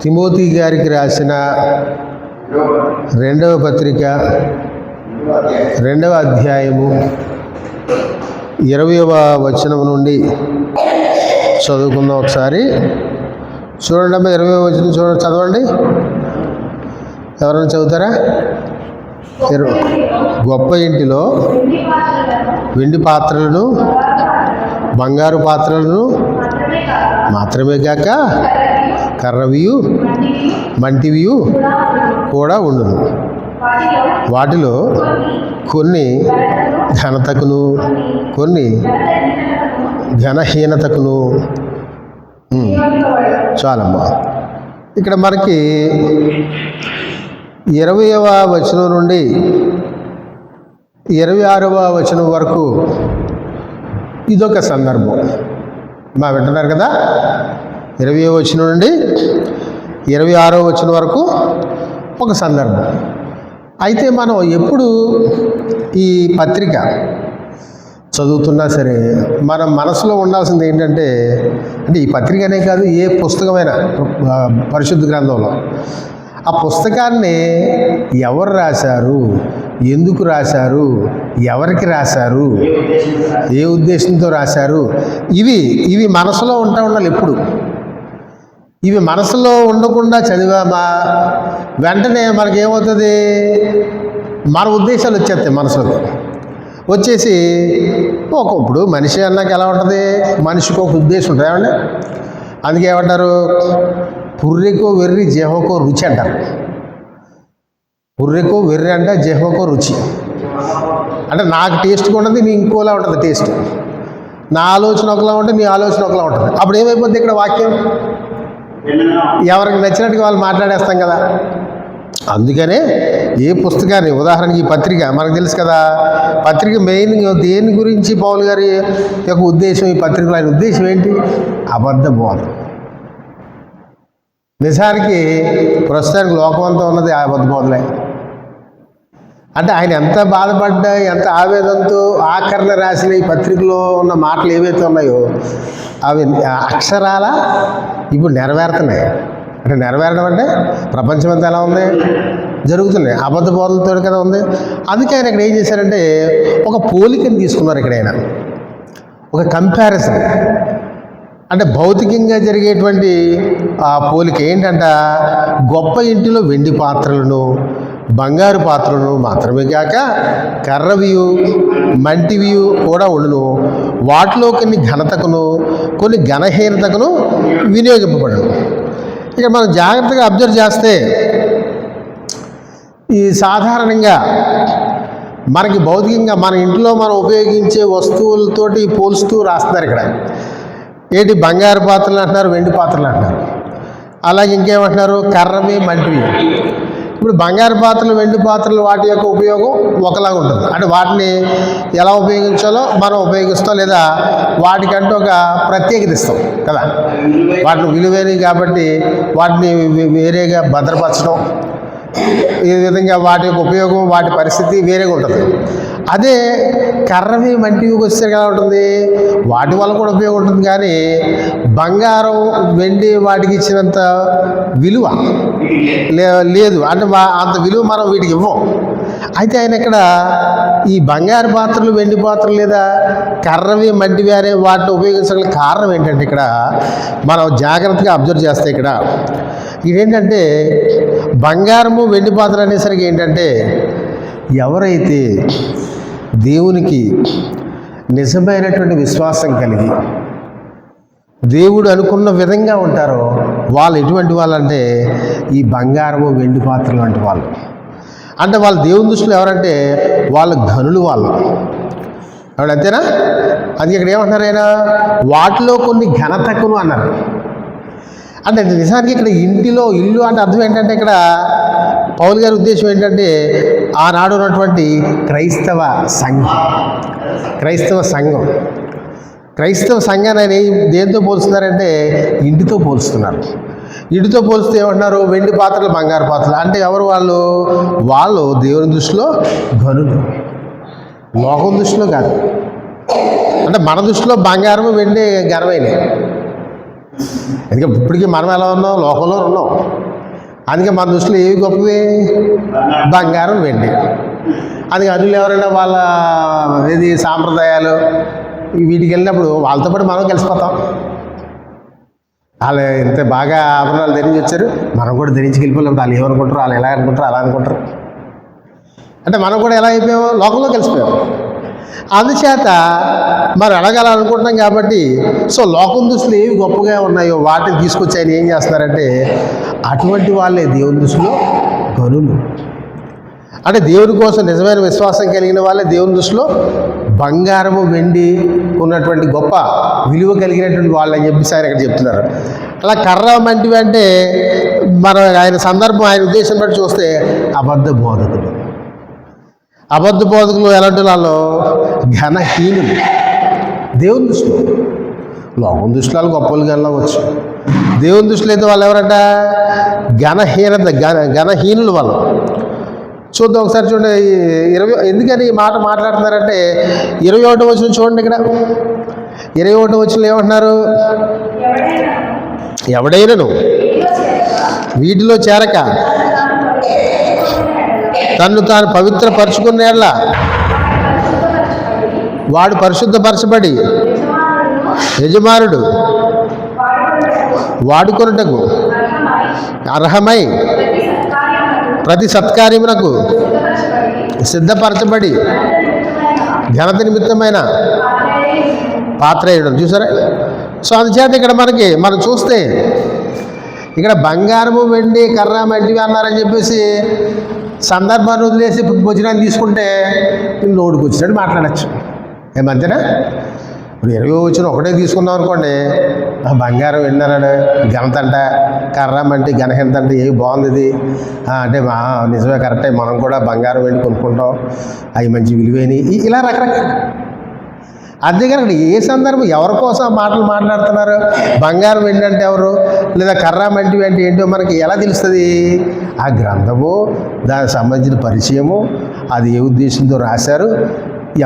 Timothy గారికి రాసిన 2వ పత్రిక 2వ అధ్యాయము 20వ వచనం నుండి చదువుకుందాం. ఒకసారి చూడండి అమ్మా, 20వ వచనం చూడండి, చదవండి. ఎవరైనా చదువుతారా? గొప్ప ఇంటిలో వెండి పాత్రలను బంగారు పాత్రలను మాత్రమే కాక కర్రవియు మంటివియు కూడా ఉండును. వాటిలో కొన్ని ఘనతకును కొన్ని ఘనహీనతకును. చాలమ్మా. ఇక్కడ మనకి 20వ వచనం నుండి 26వ వచనం వరకు ఇదొక సందర్భం. మా వింటున్నారు కదా? 20వ వచనం నుండి 26వ వచనం వరకు ఒక సందర్భం. అయితే మనం ఎప్పుడు ఈ పత్రిక చదువుతున్నా సరే మన మనసులో ఉండాల్సింది ఏంటంటే, అంటే ఈ పత్రికనే కాదు, ఏ పుస్తకమైనా పరిశుద్ధ గ్రంథంలో ఆ పుస్తకాన్ని ఎవరు రాశారు, ఎందుకు రాశారు, ఎవరికి రాశారు, ఏ ఉద్దేశంతో రాశారు, ఇవి మనసులో ఉండాలి ఎప్పుడు. ఇవి మనసులో ఉండకుండా చదివామా వెంటనే మనకేమవుతుంది, మన ఉద్దేశాలు వచ్చేస్తాయి మనసులో. వచ్చేసి ఇప్పుడు మనిషి అన్నాక ఎలా ఉంటుంది, మనిషికి ఒక ఉద్దేశం ఉంటుంది ఏమండి. అందుకే ఏమంటారు, పుర్రెకో వెర్రి జేహోకో రుచి అంటారు. పుర్రెకో వెర్రి అంటే జేహోకో రుచి అంటే నాకు టేస్ట్గా ఉంటుంది, నీ ఇంకోలా ఉంటుంది టేస్ట్. నా ఆలోచన ఒకలా ఉంటుంది, నీ ఆలోచన ఒకలా ఉంటుంది. అప్పుడు ఏమైపోద్ది ఇక్కడ వాక్యం, ఎవరికి నచ్చినట్టుగా వాళ్ళు మాట్లాడేస్తాం కదా. అందుకనే ఏ పుస్తకాన్ని, ఉదాహరణకి ఈ పత్రిక మనకు తెలుసు కదా, పత్రిక మెయిన్ దేని గురించి పౌలు గారి యొక్క ఉద్దేశం, ఈ పత్రికలో ఆయన ఉద్దేశం ఏంటి, అబద్ధ బోధ. నిజానికి ప్రస్తుతానికి లోకమంతా ఉన్నది అబద్ధ బోధలే. అంటే ఆయన ఎంత బాధపడ్డా, ఎంత ఆవేదనతో ఆఖరణ రాసిన ఈ పత్రికలో ఉన్న మాటలు ఏవైతే ఉన్నాయో అవి అక్షరాల ఇప్పుడు నెరవేరుతున్నాయి. అంటే నెరవేరడం అంటే ప్రపంచం అంతా ఎలా ఉంది, జరుగుతున్నాయి అబద్ధ బోధలతో కదా ఉంది. అందుకే ఆయన ఇక్కడ ఏం చేశారంటే ఒక పోలికని తీసుకున్నారు. ఇక్కడ ఆయన ఒక కంపారిజన్, అంటే భౌతికంగా జరిగేటువంటి ఆ పోలిక ఏంటంట, గొప్ప ఇంటిలో వెండి పాత్రలను బంగారు పాత్రలను మాత్రమే కాక కర్రవియు మంటివియు కూడా ఉండును. వాటిలో కొన్ని ఘనతకును కొన్ని ఘనహీనతకును వినియోగింపబడను. ఇక మనం జాగ్రత్తగా అబ్జర్వ్ చేస్తే ఈ సాధారణంగా మనకి భౌతికంగా మన ఇంట్లో మనం ఉపయోగించే వస్తువులతోటి పోల్చుతూ రాస్తున్నారు. ఇక్కడ ఏంటి, బంగారు పాత్రలు అంటున్నారు, వెండి పాత్రలు అంటున్నారు, అలాగే ఇంకేమంటున్నారు, కర్రవి మంటివి. ఇప్పుడు బంగారు పాత్రలు వెండి పాత్రలు వాటి యొక్క ఉపయోగం ఒకలాగా ఉంటుంది. అంటే వాటిని ఎలా ఉపయోగించాలో మనం ఉపయోగిస్తాం, లేదా వాటికంటూ ఒక ప్రత్యేకత ఇస్తాం కదా. వాటిని విలువైనవి కాబట్టి వాటిని వేరేగా భద్రపరచడం, ఈ విధంగా వాటి యొక్క ఉపయోగం, వాటి పరిస్థితి వేరేగా ఉంటుంది. అదే కర్రవి మంటివికి వచ్చేసరికి ఎలా ఉంటుంది, వాటి వల్ల కూడా ఉపయోగం ఉంటుంది, కానీ బంగారం వెండి వాటికి ఇచ్చినంత విలువ లేదు. అంటే అంత విలువ మనం వీటికి ఇవ్వం. అయితే ఆయన ఇక్కడ ఈ బంగారు పాత్రలు వెండి పాత్రలు లేదా కర్రవి మంటివి అనే వాటిని ఉపయోగించగల కారణం ఏంటంటే, ఇక్కడ మనం జాగ్రత్తగా అబ్జర్వ్ చేస్తే ఇక్కడ ఇదేంటంటే బంగారము వెండి పాత్ర అనేసరికి ఏంటంటే, ఎవరైతే దేవునికి నిజమైనటువంటి విశ్వాసం కలిగి దేవుడు అనుకున్న విధంగా ఉంటారో వాళ్ళు ఎటువంటి వాళ్ళంటే ఈ బంగారము వెండి పాత్రలు వంటి వాళ్ళు. అంటే వాళ్ళు దేవుని దృష్టిలో ఎవరంటే వాళ్ళు ఘనులు, వాళ్ళు అవును, అంతేనా? అది ఇక్కడ ఏమంటున్నారు ఆయన, వాటిలో కొన్ని ఘనతకును అన్నారు. అంటే నిజానికి ఇక్కడ ఇంటిలో, ఇల్లు అంటే అర్థం ఏంటంటే, ఇక్కడ పౌలు గారి ఉద్దేశం ఏంటంటే ఆనాడు ఉన్నటువంటి క్రైస్తవ సంఘాన్ని ఆయన దేంతో పోల్స్తున్నారంటే ఇంటితో పోల్స్తున్నారు. ఇంటితో పోల్స్తే ఏమంటున్నారు, వెండి పాత్రలు బంగారు పాత్రలు. అంటే ఎవరు వాళ్ళు దేవుని దృష్టిలో ఘనులు, లోకం దృష్టిలో కాదు. అంటే మన దృష్టిలో బంగారము వెండి ఘనమైనవి, ఎందుకంటే ఇప్పటికీ మనం ఎలా ఉన్నాం, లోకంలో ఉన్నాం. అందుకే మన దృష్టిలో ఏవి గొప్పవి? బంగారం, వెండి. అందుకే అన్యులు ఎవరైనా వాళ్ళ ఏది సాంప్రదాయాలు వీటికి వెళ్ళినప్పుడు వాళ్ళతో పాటు మనం కలిసిపోతాం. వాళ్ళు ఇంత బాగా ఆభరణాలు ధరించి వచ్చారు, మనం కూడా ధరించి వెళ్ళిపోలేము. వాళ్ళు ఏమనుకుంటారు, వాళ్ళు ఎలా అనుకుంటారు, అలా అనుకుంటారు. అంటే మనం కూడా ఎలా అయిపోయాము? లోకంలో కలిసిపోయాము. అందుచేత మరి అడగాలనుకుంటున్నాం కాబట్టి సో లోకం దృష్టిలో ఏవి గొప్పగా ఉన్నాయో వాటిని తీసుకొచ్చి ఆయన ఏం చేస్తున్నారంటే అటువంటి వాళ్ళే దేవుని దృష్టిలో గనులు. అంటే దేవుని కోసం నిజమైన విశ్వాసం కలిగిన వాళ్ళే దేవుని దృష్టిలో బంగారము, వెండి ఉన్నటువంటి గొప్ప విలువ కలిగినటువంటి వాళ్ళు అని చెప్పేసి ఆయన ఇక్కడ చెప్తున్నారు. అలా కర్ర వంటివి అంటే మనం ఆయన సందర్భం, ఆయన ఉద్దేశం బట్టి చూస్తే అబద్ధ బోధకులు. అబద్ధ బోధకులు ఎలాంటి వాళ్ళు? ఘనహీనులు. దేవుని దృష్టిలో, లోకం దృష్టిలో వాళ్ళు గొప్పలు కనవచ్చు. దేవుని దృష్టిలో అయితే వాళ్ళు ఎవరంట? ఘనహీనులు వాళ్ళు. చూద్దాం ఒకసారి చూడండి. ఎందుకని ఈ మాట మాట్లాడుతున్నారంటే 21వ వచనం చూడండి. ఇక్కడ 21వ వచనంలో ఏమంటున్నారు? ఎవడైనను వీటిలో చేరక తన్ను తాను పవిత్రపరచుకున్న యెడల వాడు పరిశుద్ధపరచబడి యజమానుడు వాడుకొనుటకు అర్హమై ప్రతి సత్కార్యమునకు సిద్ధపరచబడి ఘనత నిమిత్తమైన పాత్ర వేయడం. చూసారా? సో అందుచేత ఇక్కడ మనం చూస్తే ఇక్కడ బంగారము, వెండి, కర్ర వంటివి అన్నారని చెప్పేసి సందర్భాన్ని వదిలేసి భోజనాన్ని తీసుకుంటే లోడుకు వచ్చినట్టు మాట్లాడచ్చు. ఏమంతేనా? ఇప్పుడు 20 వచ్చిన ఒకటే తీసుకున్నాం అనుకోండి, బంగారం విన్నాడు ఘనత అంట, కర్ర అంటే ఘనహీనత అంటే ఏవి బాగుంది ఇది అంటే నిజమే, కరెక్టే, మనం కూడా బంగారం వెండి కొనుక్కుంటాం, అవి మంచి విలువైనవి, ఇలా రకరకాల. అంతేగాని అక్కడ ఏ సందర్భం ఎవరి కోసం మాటలు మాట్లాడుతున్నారు? బంగారం వెండి అంటే ఎవరు, లేదా కర్ర వంటివి అంటే ఏంటో మనకి ఎలా తెలుస్తుంది? ఆ గ్రంథము, దానికి సంబంధించిన పరిచయము, అది ఏ ఉద్దేశంతో రాశారు,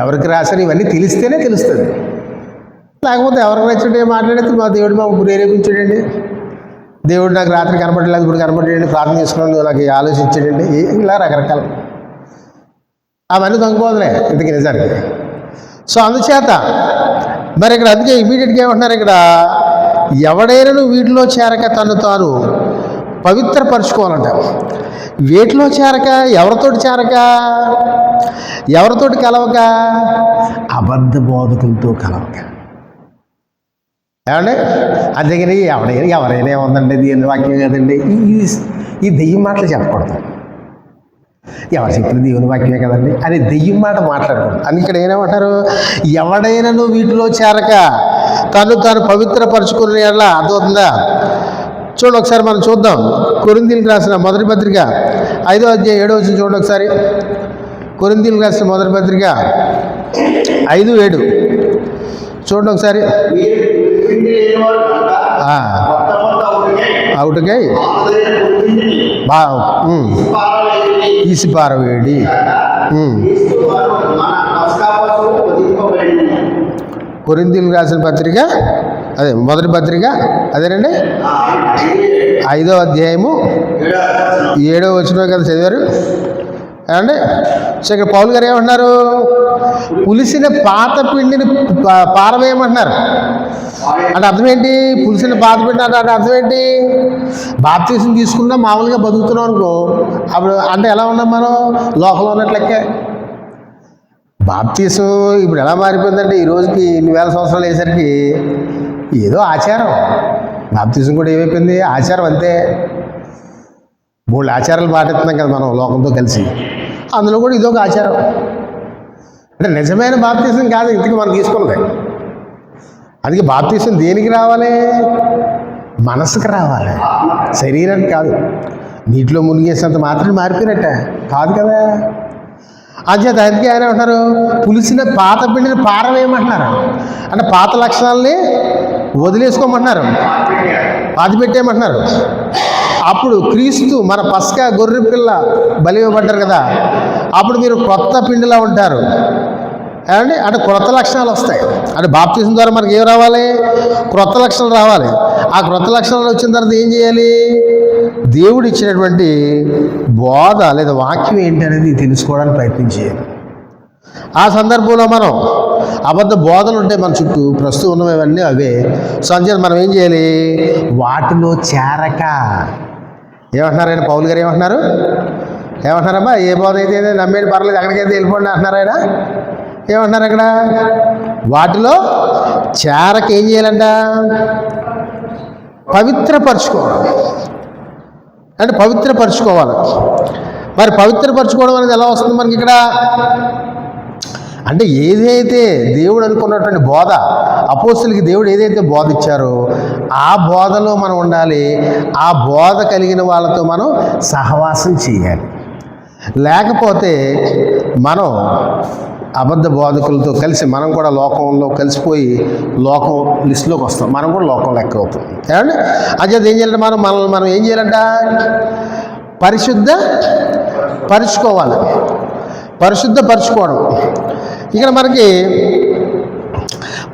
ఎవరికి రాశారు, ఇవన్నీ తెలిస్తేనే తెలుస్తుంది. లేకపోతే ఎవరికి నచ్చినట్టు మాట్లాడితే మా దేవుడు మాకు ప్రేరేపించాడండి, దేవుడు నాకు రాత్రి కనపడలేదు, ఇప్పుడు కనపడ్డాడండి, ప్రార్థన చేసుకున్నాను, నాకు ఆలోచించాడండి, ఇలా రకరకాల అవన్నీ దొంగపోదులే ఇంతకీ నిజానికి. సో అందుచేత మరి ఇక్కడ అందుకే ఇమీడియట్గా ఏమంటున్నారు ఇక్కడ, ఎవడైనా వీటిలో చేరక తను తాను పవిత్రపరచుకోవాలంట. వీటిలో చేరక, ఎవరితోటి చేరక, ఎవరితోటి కలవక, అబద్ధ బోధకులతో కలవక. ఏమండి? అందుకని ఎవరైనా ఏముందండి, దీని వాక్యం కదండి, ఈ దెయ్యం మాటలు చెప్పకూడదు. ఎవరు చెప్పిన దేవుని వాక్యమే కదండి అని దెయ్యం మాట మాట్లాడకూడదు. అని ఇక్కడ ఏమంటారు? ఎవడైనాను వీటిలో చేరక తను పవిత్రపరచుకునే యెడల. అర్థమవుతుందా? చూడండి ఒకసారి మనం చూద్దాం. కొరింథీయులకు రాసిన మొదటి పత్రిక 5వ అధ్యాయం 7వ వచనం చూడండి ఒకసారి. కొరింథీయులకు రాసిన మొదటి పత్రిక 5:7 చూడండి ఒకసారి. అవుటుకై తీసి పారవేడి. కొరింథీయులకు రాసిన పత్రిక, అదే మొదటి పత్రిక, అదేనండి 5వ అధ్యాయము 7వ వచనం కదా చదివారు ఏమండి? సో ఇక్కడ పౌలు గారు ఏమంటున్నారు? పులిసిన పాత పిండిని పారవేయమంటున్నారు. అంటే అర్థం ఏంటి? పులిసిన పాత పిండి అంటే అర్థం ఏంటి? బాప్తీసం తీసుకున్నా మామూలుగా బతుకుతున్నాం అనుకో, అప్పుడు అంటే ఎలా ఉన్నాం మనం? లోకంలో ఉన్నట్లెక్కే. బాప్తీసం ఇప్పుడు ఎలా మారిపోయిందంటే ఈ రోజుకి ఇన్ని వేల సంవత్సరాలు అయ్యేసరికి ఏదో ఆచారం. బాప్తీసం కూడా ఏమైపోయింది? ఆచారం అంతే. మూడు ఆచారాలు పాటిస్తున్నాం కదా మనం లోకంతో కలిసి, అందులో కూడా ఇదొక ఆచారం. అంటే నిజమైన బాప్తీసం కాదు ఇంతకు మనం తీసుకున్నది. అందుకే బాప్తీసం దేనికి రావాలి? మనసుకు రావాలి, శరీరానికి కాదు. నీటిలో మునిగేసినంత మాత్రం మారిపోయినట్ట కాదు కదా. అంచేత అందుకే ఆయన అంటారు పులిసిన పాత పిండిని పారవేయమంటున్నారు. అంటే పాత లక్షణాలని వదిలేసుకోమంటున్నారు, పాతి పెట్టేయమంటున్నారు. అప్పుడు క్రీస్తు మన పస్కా గొర్రె పిల్ల బలి ఇవ్వబడ్డారు కదా, అప్పుడు మీరు కొత్త పిండిలా ఉంటారు. ఏమండి అంటే క్రొత్త లక్షణాలు వస్తాయి. అంటే బాప్తిజం ద్వారా మనకి ఏం రావాలి? క్రొత్త లక్షణాలు రావాలి. ఆ క్రొత్త లక్షణాలు వచ్చిన తర్వాత ఏం చేయాలి? దేవుడు ఇచ్చినటువంటి బోధ లేదా వాక్యం ఏంటి అనేది తెలుసుకోవడానికి ప్రయత్నం చేయాలి. ఆ సందర్భంలో మనం అబద్ధ బోధలు ఉంటాయి మన చుట్టూ, ప్రస్తుతం ఉన్నవన్నీ అవే. సో అందుచేత మనం ఏం చేయాలి? వాటిలో చేరక, ఏమంటున్నారైనా పౌలు గారు ఏమంటున్నారమ్మా? ఏ బోధ అయితే నమ్మేది పర్లేదు, ఎక్కడికైతే వెళ్ళిపోండి అంటున్నారు ఆయన. ఏమంటున్నారు అక్కడ? వాటిలో చేరక ఏం చేయాలంట? పవిత్రపరచుకోవడం. అంటే పవిత్రపరచుకోవాలి. మరి పవిత్రపరచుకోవడం అనేది ఎలా వస్తుంది మనకి ఇక్కడ? అంటే ఏదైతే దేవుడు అనుకున్నటువంటి బోధ, అపోస్తులకి దేవుడు ఏదైతే బోధ ఇచ్చారో ఆ బోధలో మనం ఉండాలి. ఆ బోధ కలిగిన వాళ్ళతో మనం సహవాసం చేయాలి. లేకపోతే మనం అబద్ధ బోధకులతో కలిసి మనం కూడా లోకంలో కలిసిపోయి లోకం లిస్టులోకి వస్తాం. మనం కూడా లోకం లెక్క అవుతాం. ఏమండి? అదే ఏం చేయాలంటే మనం ఏం చేయాలంట? పరుచుకోవాలి. పరిశుద్ధపరచుకోవడం. ఇక్కడ మనకి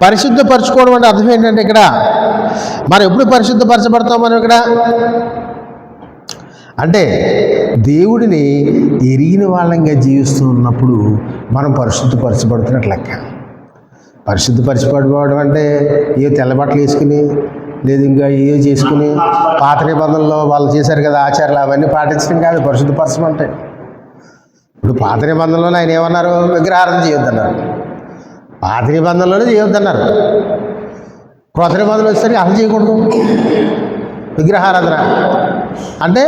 పరిశుద్ధపరచుకోవడం అంటే అర్థం ఏంటంటే, ఇక్కడ మనం ఎప్పుడు పరిశుద్ధపరచబడతాం? మనం ఇక్కడ అంటే దేవుడిని ఎరిగిన వాళ్ళంగా జీవిస్తున్నప్పుడు మనం పరిశుద్ధపరచబడుతున్నట్లు లెక్క. పరిశుద్ధపరచబడిపోవడం అంటే ఏ తెల్ల బట్టలు వేసుకుని, లేదు ఇంకా ఏ చేసుకుని, పాత నిబంధనలో వాళ్ళు చేశారు కదా ఆచారాలు, అవన్నీ పాటించడం కాదు పరిశుద్ధపరచడం అంటే. ఇప్పుడు పాత నిబంధనలోనే ఆయన ఏమన్నారు? విగ్రహారాధన చేయొద్దన్నారు. పాత నిబంధనలోనే చేయొద్దన్నారు. క్రొత్త నిబంధనలు వచ్చేసరికి అసలు చేయకూడదు విగ్రహారాధన. అంటే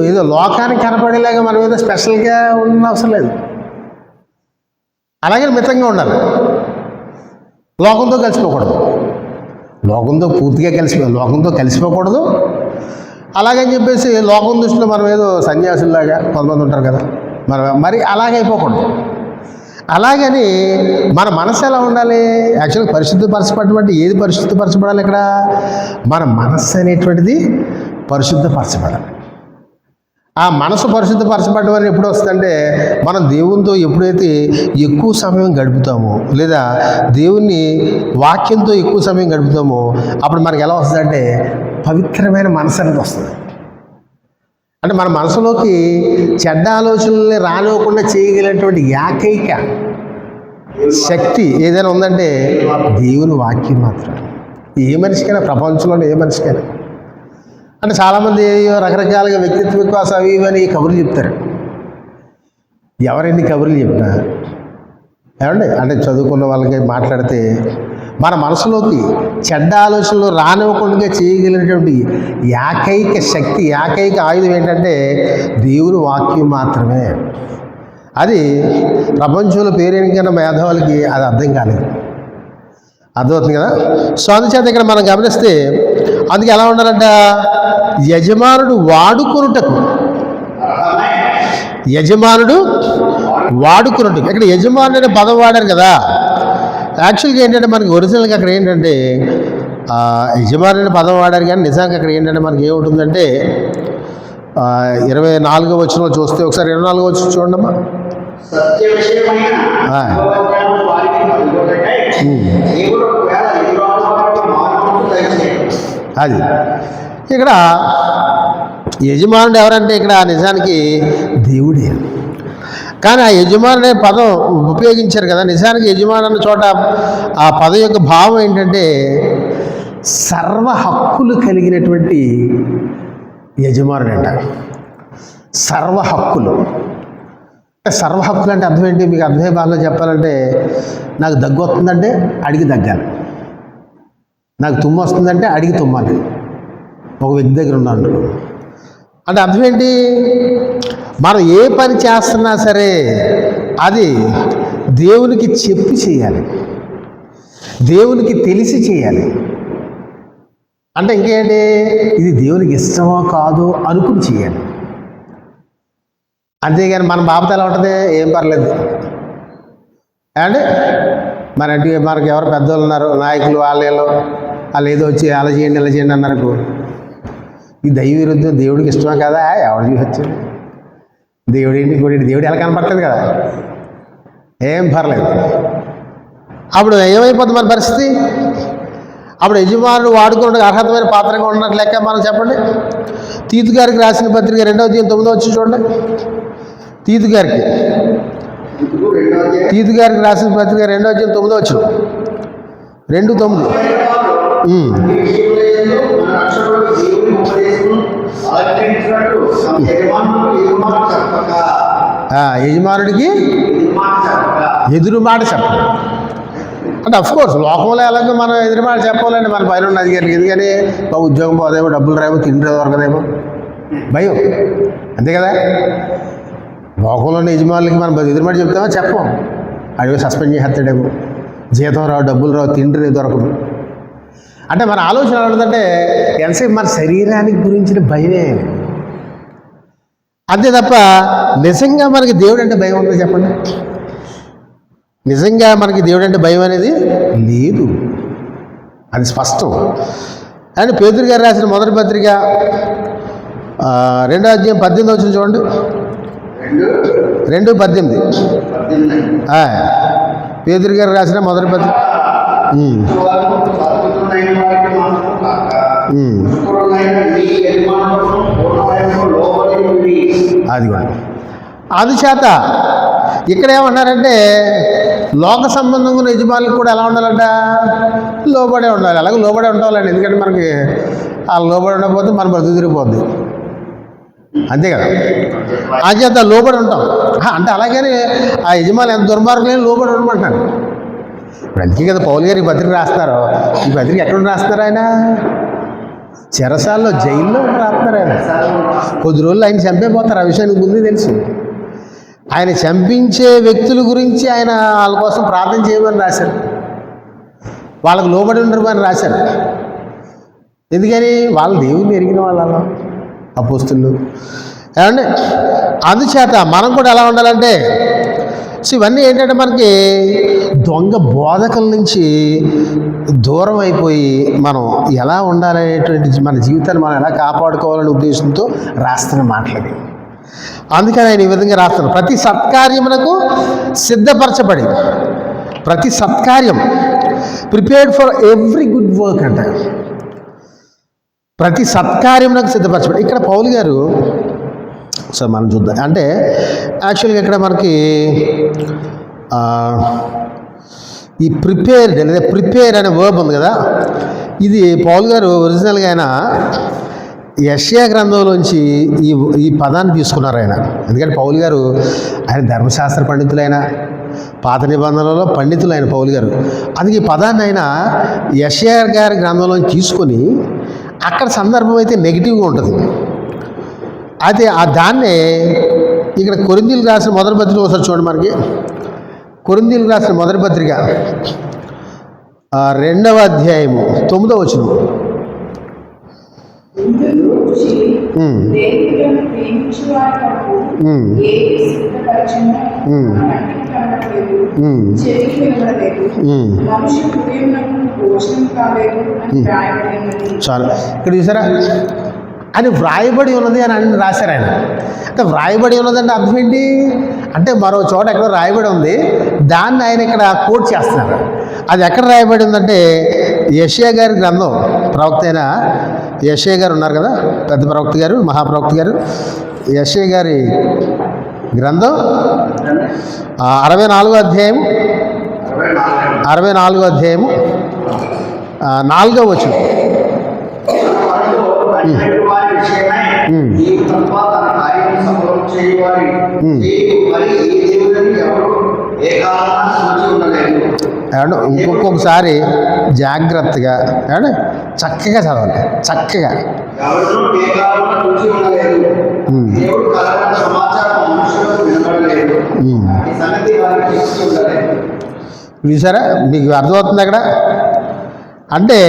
ఏదో లోకానికి కనపడేలాగా మనం ఏదో స్పెషల్గా ఉన్న అవసరం లేదు. అలాగే మితంగా ఉండాలి. లోకంతో కలిసిపోకూడదు. లోకంతో కలిసిపోకూడదు. అలాగని చెప్పేసి లోకం దృష్టిలో మనం ఏదో సన్యాసుల్లాగా కొంతమంది ఉంటారు కదా, మరి అలాగే అయిపోకూడదు. అలాగని మన మనసు ఎలా ఉండాలి? యాక్చువల్గా పరిశుద్ధపరచబడడం అంటే ఏది పరిశుద్ధపరచబడాలి? ఇక్కడ మన మనస్సు అనేటువంటిది పరిశుద్ధపరచబడాలి. ఆ మనసు పరిశుద్ధపరచబడడం అని ఎప్పుడు వస్తుందంటే, మనం దేవునితో ఎప్పుడైతే ఎక్కువ సమయం గడుపుతామో, లేదా దేవుని వాక్యంతో ఎక్కువ సమయం గడుపుతామో, అప్పుడు మనకి ఎలా వస్తుందంటే పవిత్రమైన మనసు అనేది వస్తుంది. అంటే మన మనసులోకి చెడ్డ ఆలోచనల్ని రానివ్వకుండా చేయగలిగినటువంటి ఏకైక శక్తి ఏదైనా ఉందంటే దేవుని వాక్యం మాత్రం. ఏ మనిషికైనా, ప్రపంచంలోనే ఏ మనిషికైనా. అంటే చాలామంది రకరకాలుగా వ్యక్తిత్వ వికాసం అవి ఇవని కబుర్లు చెప్తారు. ఎవరెన్ని కబుర్లు చెప్పినా ఏమండి, అంటే చదువుకున్న వాళ్ళకి మాట్లాడితే మన మనసులోకి చెడ్డ ఆలోచనలు రానివ్వకుండా చేయగలిగినటువంటి ఏకైక శక్తి, ఏకైక ఆయుధం ఏంటంటే దేవుని వాక్యం మాత్రమే. అది ప్రపంచంలో పేరెనికైనా మేధావులకి అది అర్థం కాలేదు. అర్థమవుతుంది కదా? సో అందుచేత ఇక్కడ మనం గమనిస్తే అందుకే ఎలా ఉండాలంట? యజమానుడు వాడుకొనుటకు. ఇక్కడ యజమానుడు అనే పదం వాడారు కదా. యాక్చువల్గా ఏంటంటే మనకి ఒరిజినల్గా అక్కడ ఏంటంటే యజమాని అనే పదం వాడారు, కానీ నిజానికి అక్కడ ఏంటంటే మనకి ఏముంటుందంటే 24వ వచనంలో చూస్తే, ఒకసారి 24వ వచనం చూడండమ్మా. అది ఇక్కడ యజమానుడు ఎవరంటే ఇక్కడ నిజానికి దేవుడే. కానీ ఆ యజమాని అనే పదం ఉపయోగించారు కదా. నిజానికి యజమాని అన్న చోట ఆ పదం యొక్క భావం ఏంటంటే సర్వ హక్కులు కలిగినటువంటి యజమానుడు అంట. సర్వ హక్కులు అంటే అర్థం ఏంటి? మీకు అర్థమయ్యే భాషలో చెప్పాలంటే, నాకు దగ్గు వస్తుందంటే అడిగి దగ్గాలి, నాకు తుమ్ము వస్తుందంటే అడిగి తుమ్మాలి ఒక వ్యక్తి దగ్గర ఉన్నాను అంటే అర్థం ఏంటి? మనం ఏ పని చేస్తున్నా సరే అది దేవునికి చెప్పి చేయాలి, దేవునికి తెలిసి చేయాలి. అంటే ఇంకేంటి? ఇది దేవునికి ఇష్టమో కాదో అనుకుని చేయాలి. అంతేగాని మన బాబుతో ఎలా ఉంటుంది? ఏం పర్లేదు అండి. అంటే మనకి ఎవరు పెద్దవాళ్ళు ఉన్నారు, నాయకులు, వాళ్ళు ఏదో వచ్చి అలా చేయండి ఇలా చేయండి అన్నారు. ఈ దైవ విరుద్ధం దేవుడికి ఇష్టమే కదా, ఎవరు చూసి వచ్చింది? దేవుడు ఏంటి? దేవుడు ఎలా కనపడుతుంది కదా. ఏం పర్లేదు. అప్పుడు ఏమైపోతుంది మన పరిస్థితి? అప్పుడు యజమానుడు వాడుకున్న అర్హతమైన పాత్రగా ఉన్నట్లు లెక్క. మనం చెప్పండి. తీతు గారికి రాసిన పత్రిక 2వ అధ్యాయం 9వ వచనం చూడండి. తీతు గారికి రాసిన పత్రిక 2వ అధ్యాయం 9వ వచనం. 2:9. యజమానుడికి ఎదురు మాట చెప్పండి. అంటే అఫ్కోర్స్ లోకంలో ఎలాగో మనం ఎదురు మాట చెప్పాలండి మన పైన ఉన్న అధికారికి. ఎందుకని ఉద్యోగం పోదేమో, డబ్బులు రామో, తిండి దొరకదేమో, భయం. అంతే కదా. లోకంలో ఉన్న యజమానులకి మనం ఎదురు మాట చెప్తామో చెప్పం. అడిగి సస్పెండ్ చేసేస్తాడేమో, జీతం రావు, డబ్బులు రావు, తిండి దొరకదు. అంటే మన ఆలోచన ఏంటంటే ఎంతసేపు మన శరీరానికి గురించిన భయమే. అంతే తప్ప నిజంగా మనకి దేవుడు అంటే భయం ఉందో చెప్పండి? నిజంగా మనకి దేవుడు అంటే భయం అనేది లేదు. అది స్పష్టం. అని పేతురు గారు రాసిన మొదటి పత్రిక 2వ అధ్యాయం 18వ వచనం చూడండి. 2:18. పేతురు గారు రాసిన మొదటి పత్రిక. అది కూడా అందుచేత ఇక్కడ ఏమన్నారంటే లోక సంబంధంగా ఉన్న యజమానులకు కూడా ఎలా ఉండాలంట? లోబడే ఉండాలి. అలాగే లోబడే ఉండాలండి. ఎందుకంటే మనకి ఆ లోబడి ఉండకపోతే మన బ్రతుకు తిరిగిపోద్ది. అంతే కదా. ఆ చేత లోబడి ఉంటాం. అంటే అలాగని ఆ యజమాని ఎంత దుర్మార్గులైనా లోబడి ఉండమంటాను. ఇప్పుడు అందుకే కదా పౌలు గారు ఈ పత్రిక రాస్తున్నారు. ఈ పత్రిక ఎక్కడ రాస్తున్నారు? ఆయన చెరసాల్లో, జైల్లో రాస్తున్నారు. ఆయన కొద్ది రోజులు ఆయన చంపైపోతారు. ఆ విషయానికి ముందే తెలుసు. ఆయన చంపించే వ్యక్తుల గురించి ఆయన వాళ్ళ కోసం ప్రార్థన చేయమని రాశారు. వాళ్ళకు లోబడి ఉండమని రాశారు. ఎందుకని? వాళ్ళు దేవుని ఎరిగిన వాళ్ళు అపోస్తులు. ఏమండి? అందుచేత మనం కూడా ఎలా ఉండాలంటే ఇవన్నీ ఏంటంటే మనకి దొంగ బోధకుల నుంచి దూరం అయిపోయి మనం ఎలా ఉండాలనేటువంటి మన జీవితాన్ని మనం ఎలా కాపాడుకోవాలనే ఉద్దేశంతో రాస్తున్న మాటలవి. అందుకని ఆయన ఈ విధంగా రాస్తాను. ప్రతి సత్కార్యమునకు సిద్ధపరచబడి, ప్రతి సత్కార్యం prepared for every good work అంట. ప్రతి సత్కార్యమునకు సిద్ధపరచబడి. ఇక్కడ పౌలు గారు సార్ మనం చూద్దాం. అంటే యాక్చువల్గా ఇక్కడ మనకి ఈ ప్రిపేర్డ్ లేదా ప్రిపేర్ అనే వర్బ్ ఉంది కదా, ఇది పౌలు గారు ఒరిజినల్గా ఆయన యెషయా గ్రంథంలోంచి ఈ పదాన్ని తీసుకున్నారు ఆయన. ఎందుకంటే పౌలు గారు ఆయన ధర్మశాస్త్ర పండితులైన, పాత నిబంధనలలో పండితులైన పౌలు గారు. అందుకే ఈ పదాన్ని ఆయన యెషయా గారి గ్రంథంలోంచి తీసుకొని అక్కడ సందర్భం అయితే నెగిటివ్గా ఉంటుంది. అయితే ఆ దాన్నే ఇక్కడ కొరింథీయులకు రాసిన మొదటి పత్రిక ఒకసారి చూడండి. మనకి కొరింథీయులకు రాసిన మొదటి పత్రిక 2వ అధ్యాయము 9వ వచనం. చాలు. ఇక్కడ చూసారా, అని వ్రాయబడి ఉన్నది అని రాశారు ఆయన. అంటే వ్రాయబడి ఉన్నదంటే అర్థం ఏంటి? అంటే మరో చోట ఎక్కడో రాయబడి ఉంది, దాన్ని ఆయన ఇక్కడ కోట్ చేస్తున్నారు. అది ఎక్కడ రాయబడి ఉందంటే యెషయా గారి గ్రంథం, ప్రవక్త అయిన యెషయా గారు ఉన్నారు కదా, పెద్ద ప్రవక్త గారు, మహాప్రవక్త గారు. యెషయా గారి గ్రంథం 64వ అధ్యాయం 4వ వచనం. ఇంకొకసారి జాగ్రత్తగా చక్కగా చదవాలి. చక్కగా చూసారా, మీకు అర్థమవుతుంది అక్కడ. అంటే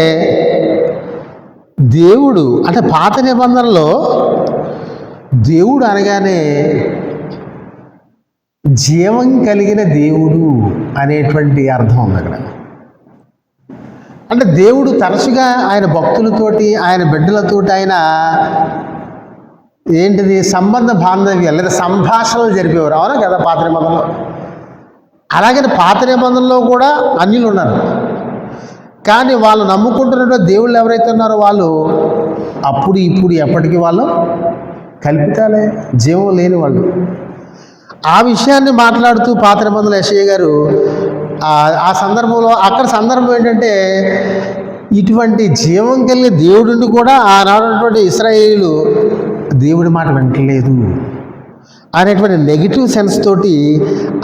దేవుడు అంటే పాత నిబంధనలో దేవుడు అనగానే జీవం కలిగిన దేవుడు అనేటువంటి అర్థం ఉంది అక్కడ. అంటే దేవుడు తరచుగా ఆయన భక్తులతోటి, ఆయన బిడ్డలతోటి ఆయన ఏంటిది సంబంధ బాంధవ్యాలు లేదా సంభాషణలు జరిపేవారు. అవునా కదా? పాత నిబంధనలో అలాగని పాత నిబంధనలో కూడా అన్యులు ఉన్నారు. కానీ వాళ్ళు నమ్ముకుంటున్నటువంటి దేవుళ్ళు ఎవరైతే ఉన్నారో వాళ్ళు అప్పుడు ఇప్పుడు ఎప్పటికీ వాళ్ళు కల్పితాలే, జీవం లేని వాళ్ళు. ఆ విషయాన్ని మాట్లాడుతూ పాత నిబంధనలు యెషయా గారు ఆ సందర్భంలో అక్కడ సందర్భం ఏంటంటే, ఇటువంటి జీవం కలిగిన దేవుడిని కూడా ఆనాడున్నటువంటి ఇశ్రాయేలీయులు దేవుడి మాట వినట్లేదు అనేటువంటి నెగిటివ్ సెన్స్ తోటి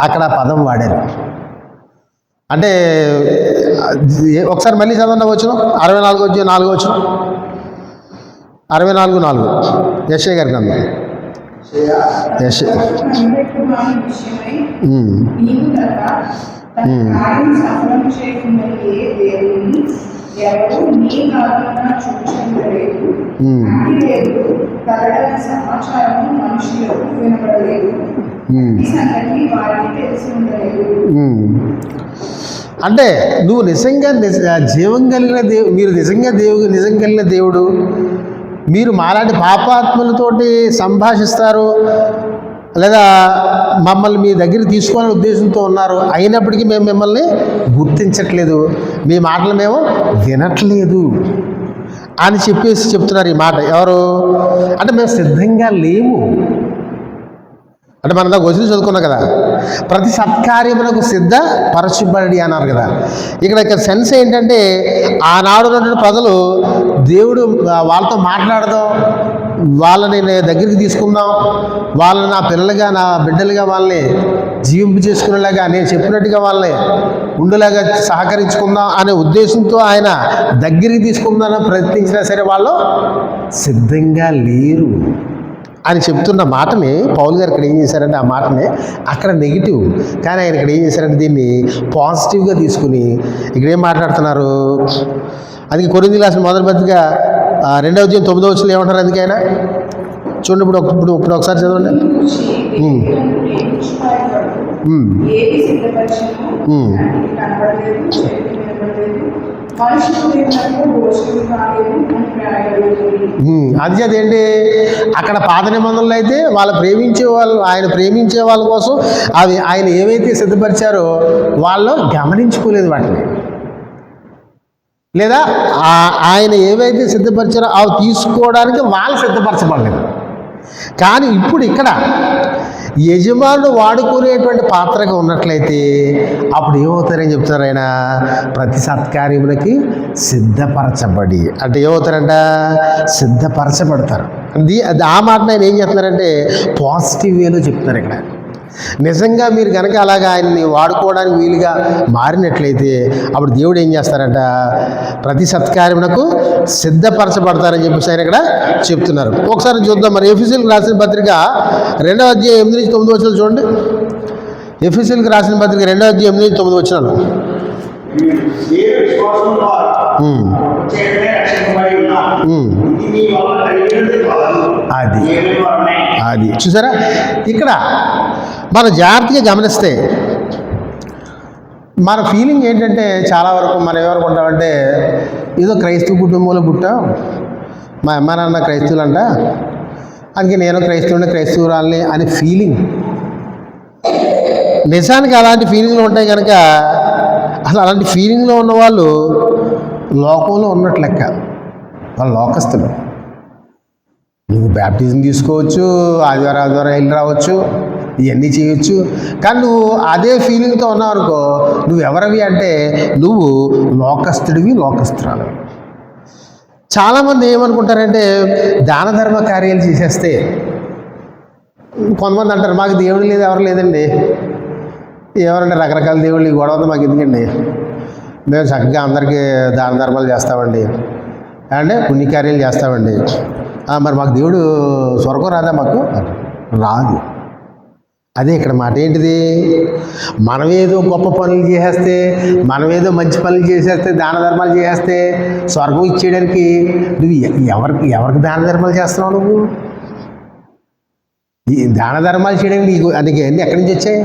అక్కడ పదం వాడారు. అంటే ఒకసారి మళ్ళీ చదవండి వచ్చిన 64 వచ్చిన 64:4 యెషయా గారి గ్రంథం. అంటే నువ్వు నిజంగా జీవం కలిగిన మీరు నిజం కలిగిన దేవుడు, మీరు మాలాంటి పాపాత్మలతోటి సంభాషిస్తారు లేదా మమ్మల్ని మీ దగ్గర తీసుకోవాలనే ఉద్దేశంతో ఉన్నారు, అయినప్పటికీ మేము మిమ్మల్ని గుర్తించట్లేదు, మీ మాటలు మేము వినట్లేదు అని చెప్తున్నారు. ఈ మాట ఎవరు అంటే మేము సిద్ధంగా లేము. అంటే మనం దాకా వచ్చింది చదువుకున్నాం కదా, ప్రతి సత్కార్యములకు సిద్ధపరచబడి అన్నారు కదా. ఇక్కడ సెన్స్ ఏంటంటే, ఆనాడు ఉన్నటువంటి ప్రజలు దేవుడు వాళ్ళతో మాట్లాడదాం, వాళ్ళని దగ్గరికి తీసుకుందాం, వాళ్ళని నా పిల్లలుగా నా బిడ్డలుగా వాళ్ళని జీవింపు చేసుకునేలాగా నేను చెప్పినట్టుగా వాళ్ళని ఉండేలాగా సహకరించుకుందాం అనే ఉద్దేశంతో ఆయన దగ్గరికి తీసుకుందామని ప్రయత్నించినా సరే వాళ్ళు సిద్ధంగా లేరు అని చెప్తున్న మాటని పౌలు గారు ఇక్కడ ఏం చేశారంటే, ఆ మాటని అక్కడ నెగిటివ్, కానీ ఆయన ఇక్కడ ఏం చేశారంటే దీన్ని పాజిటివ్గా తీసుకుని ఇక్కడ ఏం మాట్లాడుతున్నారు. అందుకే కొరింథీయులకు రాసిన మొదటి పత్రిక 2వ అధ్యాయం 9వ వచనంలో ఏమంటారు అందుకైనా చూడండి. ఇప్పుడు ఒకసారి చదవండి. అది అదేంటి, అక్కడ పాత నిబంధనలు అయితే ఆయన ప్రేమించే వాళ్ళ కోసం అవి ఆయన ఏవైతే సిద్ధపరిచారో వాళ్ళు గమనించుకోలేదు వాటిని, లేదా ఆయన ఏవైతే సిద్ధపరిచారో అవి తీసుకోవడానికి వాళ్ళు సిద్ధపరచబడలేదు. కానీ ఇప్పుడు ఇక్కడ యజమానుడు వాడుకునేటువంటి పాత్రగా ఉన్నట్లయితే అప్పుడు ఏమవుతారని చెప్తారు ఆయన, ప్రతి సత్కార్యములకి సిద్ధపరచబడి, అంటే ఏమవుతారంట, సిద్ధపరచబడతారు. ఆ మాట ఆయన ఏం చెప్తున్నారంటే పాజిటివ్ వేలో చెప్తున్నారు ఇక్కడ. నిజంగా మీరు కనుక అలాగా ఆయన్ని వాడుకోవడానికి వీలుగా మారినట్లయితే అప్పుడు దేవుడు ఏం చేస్తారంట, ప్రతి సత్కార్యమునకు సిద్ధపరచబడతారని చెప్పేసి ఆయన ఇక్కడ చెప్తున్నారు. ఒకసారి చూద్దాం మరి. ఎఫెసీయులకు రాసిన పత్రిక 2వ అధ్యాయం 8-9 వచనాలు చూడండి. ఎఫెసీయులకు రాసిన పత్రిక 2వ అధ్యాయం 8-9 వచనాలు. అది చూసారా, ఇక్కడ మన జాగ్రత్తగా గమనిస్తే మన ఫీలింగ్ ఏంటంటే, చాలా వరకు మనం ఏమనుకుంటామంటే, ఏదో క్రైస్తవ కుటుంబంలో పుట్టాం, మా అమ్మ నాన్న క్రైస్తవులంట, అందుకే నేను క్రైస్తవురాలని అనే ఫీలింగ్. నిజానికి అలాంటి ఫీలింగ్లు ఉంటాయి కనుక అసలు అలాంటి ఫీలింగ్లో ఉన్నవాళ్ళు లోకంలో ఉన్నట్లు లెక్క, వాళ్ళు లోకస్తులు. నువ్వు బ్యాప్టిజం తీసుకోవచ్చు, ఆదివారం వెళ్ళి రావచ్చు, ఇవన్నీ చేయొచ్చు, కానీ నువ్వు అదే ఫీలింగ్తో ఉన్నావు అనుకో, నువ్వు ఎవరివి అంటే నువ్వు లోకస్తురాలు. చాలామంది ఏమనుకుంటారంటే దాన ధర్మ కార్యాలు చేసేస్తే, కొంతమంది అంటారు మాకు దేవుడు లేదు ఎవరు లేదండి, ఎవరంటే రకరకాల దేవుళ్ళు ఈ గొడవ మాకు ఎందుకండి, మేము చక్కగా అందరికీ దాన ధర్మాలు చేస్తామండి, అంటే పుణ్యకార్యాలు చేస్తామండి, మరి మాకు దేవుడు స్వర్గం రాదా, మాకు రాదు. అదే ఇక్కడ మాట ఏంటిది, మనమేదో గొప్ప పనులు చేసేస్తే, మనమేదో మంచి పనులు చేసేస్తే, దాన ధర్మాలు చేసేస్తే స్వర్గం ఇచ్చేయడానికి నువ్వు ఎవరికి దాన ధర్మాలు చేస్తున్నావు? నువ్వు ఈ దాన ధర్మాలు చేయడానికి నీకు అవన్నీ ఎక్కడి నుంచి వచ్చాయి?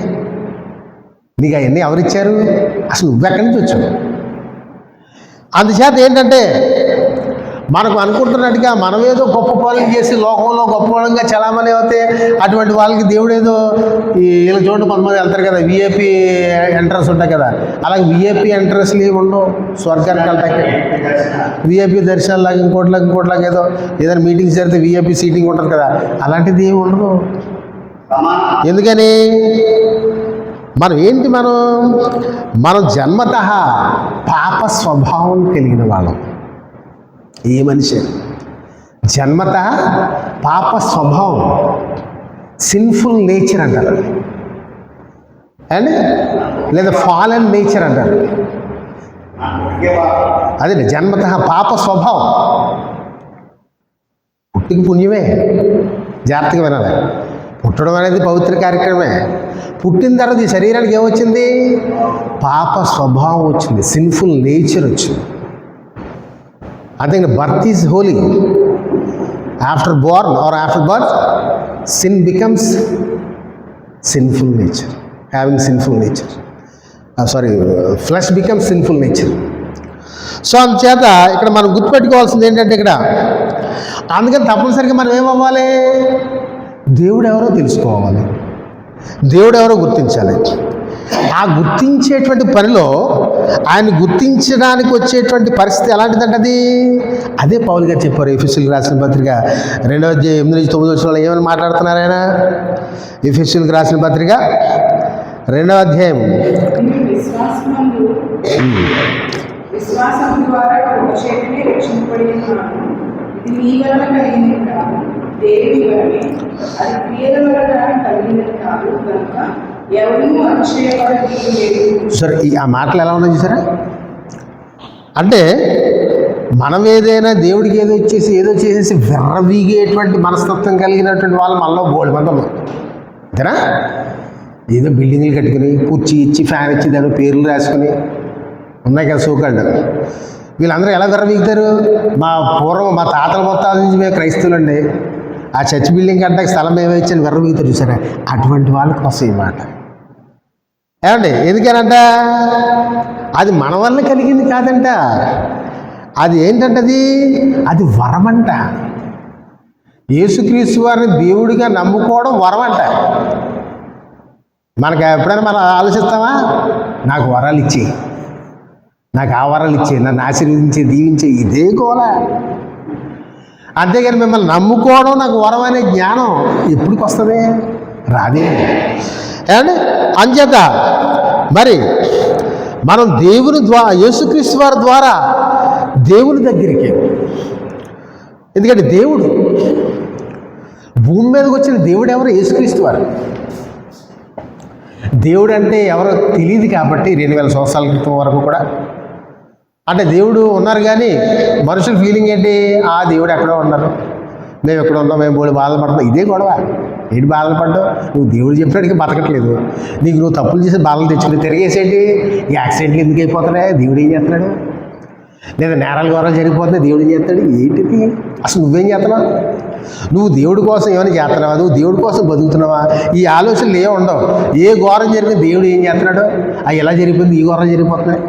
నీకు అవన్నీ ఎవరిచ్చారు? అసలు నువ్వు ఎక్కడి నుంచి వచ్చావు? అందుచేత ఏంటంటే మనకు అనుకుంటున్నట్టుగా మనమేదో గొప్ప పనులు చేసి లోకంలో గొప్ప పనులుగా చలామణి అవుతే అటువంటి వాళ్ళకి దేవుడు ఏదో ఇలా చూడండి, కొంతమంది వెళ్తారు కదా, విఐపి ఎంట్రన్స్ ఉంటాయి కదా, అలాగే విఐపి ఎంట్రన్స్లు ఏమి ఉండవు స్వర్గానికి వెళ్తాయి. విఐపి దర్శనాలాగా ఇంకోట్లాగా ఏదైనా మీటింగ్స్ జరిగితే విఐపి సీటింగ్ ఉంటుంది కదా, అలాంటిది ఏమి ఉండదు. ఎందుకని మనం ఏంటి, మనం జన్మతః పాప స్వభావం కలిగిన వాళ్ళం. ఏ మనిషి జన్మతః పాప స్వభావం, సిన్ఫుల్ నేచర్ అంటారు, అండ్ లేదా ఫాలెన్ నేచర్ అంటారు. అదే జన్మతః పాప స్వభావం. పుట్టికి పుణ్యమే, జాగ్రత్తగా వినాలి. పుట్టడం అనేది పవిత్ర కార్యక్రమే. పుట్టిన తర్వాత ఈ శరీరానికి ఏమొచ్చింది? పాప స్వభావం వచ్చింది, సిన్ఫుల్ నేచర్ వచ్చింది. అందుకని birth is holy. After born or after birth sin becomes sinful nature, having sinful nature, sorry flesh becomes sinful nature. So అందుచేత ఇక్కడ మనం గుర్తుపెట్టుకోవాల్సింది ఏంటంటే, ఇక్కడ అందుకని తప్పనిసరిగా మనం ఏమవ్వాలి? దేవుడు ఎవరో తెలుసుకోవాలి, దేవుడు ఎవరో గుర్తించాలి. ఆ గుర్తించేటువంటి పనిలో ఆయన గుర్తించడానికి వచ్చేటువంటి పరిస్థితి ఎలాంటిదంటే అదే పౌలు గారు చెప్పారు. ఎఫెసీయులకు రాసిన పత్రిక 2వ అధ్యాయం 8-9 ఏమని మాట్లాడుతున్నారు ఆయన? ఎఫెసీయులకు రాసిన పత్రిక 2వ అధ్యాయం సరే, ఆ మాటలు ఎలా ఉన్నాయి చూసారా? అంటే మనం ఏదైనా దేవుడికి ఏదో చేసేసి విర్రవీగేటువంటి మనస్తత్వం కలిగినటువంటి వాళ్ళు మనలో బోల్డ్ మంది ఉన్నారు. అంతేనా? ఏదో బిల్డింగ్లు కట్టుకుని కుర్చీ ఇచ్చి ఫ్యాన్ ఇచ్చి దాని పేర్లు రాసుకుని ఉన్నాయి కదా సోకాళ్ళు. వీళ్ళందరూ ఎలా విర్రవీగుతారు? పూర్వం మా తాతల మొత్తాల నుంచి మేము క్రైస్తవులండి, ఆ చర్చ్ బిల్డింగ్ కట్టడానికి స్థలం మేమే ఇచ్చాను విర్రవీగుతారు చూసారా? అటువంటి వాళ్ళ కోసం ఈ మాట. ఏమండి? ఎందుకనంట? అది మన వల్ల కలిగింది కాదంట, అది ఏంటంటే అది వరమంట. యేసుక్రీస్తు వారిని దేవుడిగా నమ్ముకోవడం వరమంట. మనకు ఎప్పుడైనా మనం ఆలోచిస్తామా? నాకు వరాలు ఇచ్చి, నాకు ఆ వరాలు ఇచ్చే, నన్ను ఆశీర్వదించే, దీవించే, ఇదే గోల. అంతేగాని మిమ్మల్ని నమ్ముకోవడం నాకు వరం అనే జ్ఞానం ఎప్పటికి వస్తుంది? రాదే. ఏమండి? అంచేత మరి మనం దేవుని ద్వారా, యేసుక్రీస్తు వారి ద్వారా దేవుని దగ్గరికి, ఎందుకంటే దేవుడు భూమి మీదకి వచ్చిన దేవుడు ఎవరు? యేసుక్రీస్తు వారు. దేవుడు అంటే ఎవరో తెలియదు కాబట్టి 2000 సంవత్సరాల క్రితం వరకు కూడా, అంటే దేవుడు ఉన్నారు కానీ మనుషుల ఫీలింగ్ ఏంటి? ఆ దేవుడు ఎక్కడో ఉన్నారు, మేము ఎక్కడ ఉన్నాం, మేము బోడి బాధపడుతున్నాం. ఇదే గొడవ. ఏంటి బాధలు పడ్డావు? నువ్వు దేవుడు చెప్పినట్టుగా బతకట్లేదు, నీకు నువ్వు తప్పులు చేసి బాధలు తెచ్చుకుని తిరిగేసేంటి? యాక్సిడెంట్లు ఎందుకు అయిపోతున్నాయి? దేవుడు ఏం చేస్తున్నాడు? లేదా నేరాలు ఘోరాలు జరిగిపోతున్నాయి, దేవుడు ఏం చేస్తాడు? ఏంటిది అసలు? నువ్వేం చేస్తున్నావు? నువ్వు దేవుడి కోసం ఏమైనా చేస్తున్నావా? నువ్వు దేవుడి కోసం బతుకుతున్నావా? ఈ ఆలోచనలు ఏమి ఉండవు. ఏ ఘోరం జరిగింది దేవుడు ఏం చేస్తున్నాడు? అవి ఎలా జరిగిపోయింది, ఈ ఘోరాలు జరిగిపోతున్నాయి.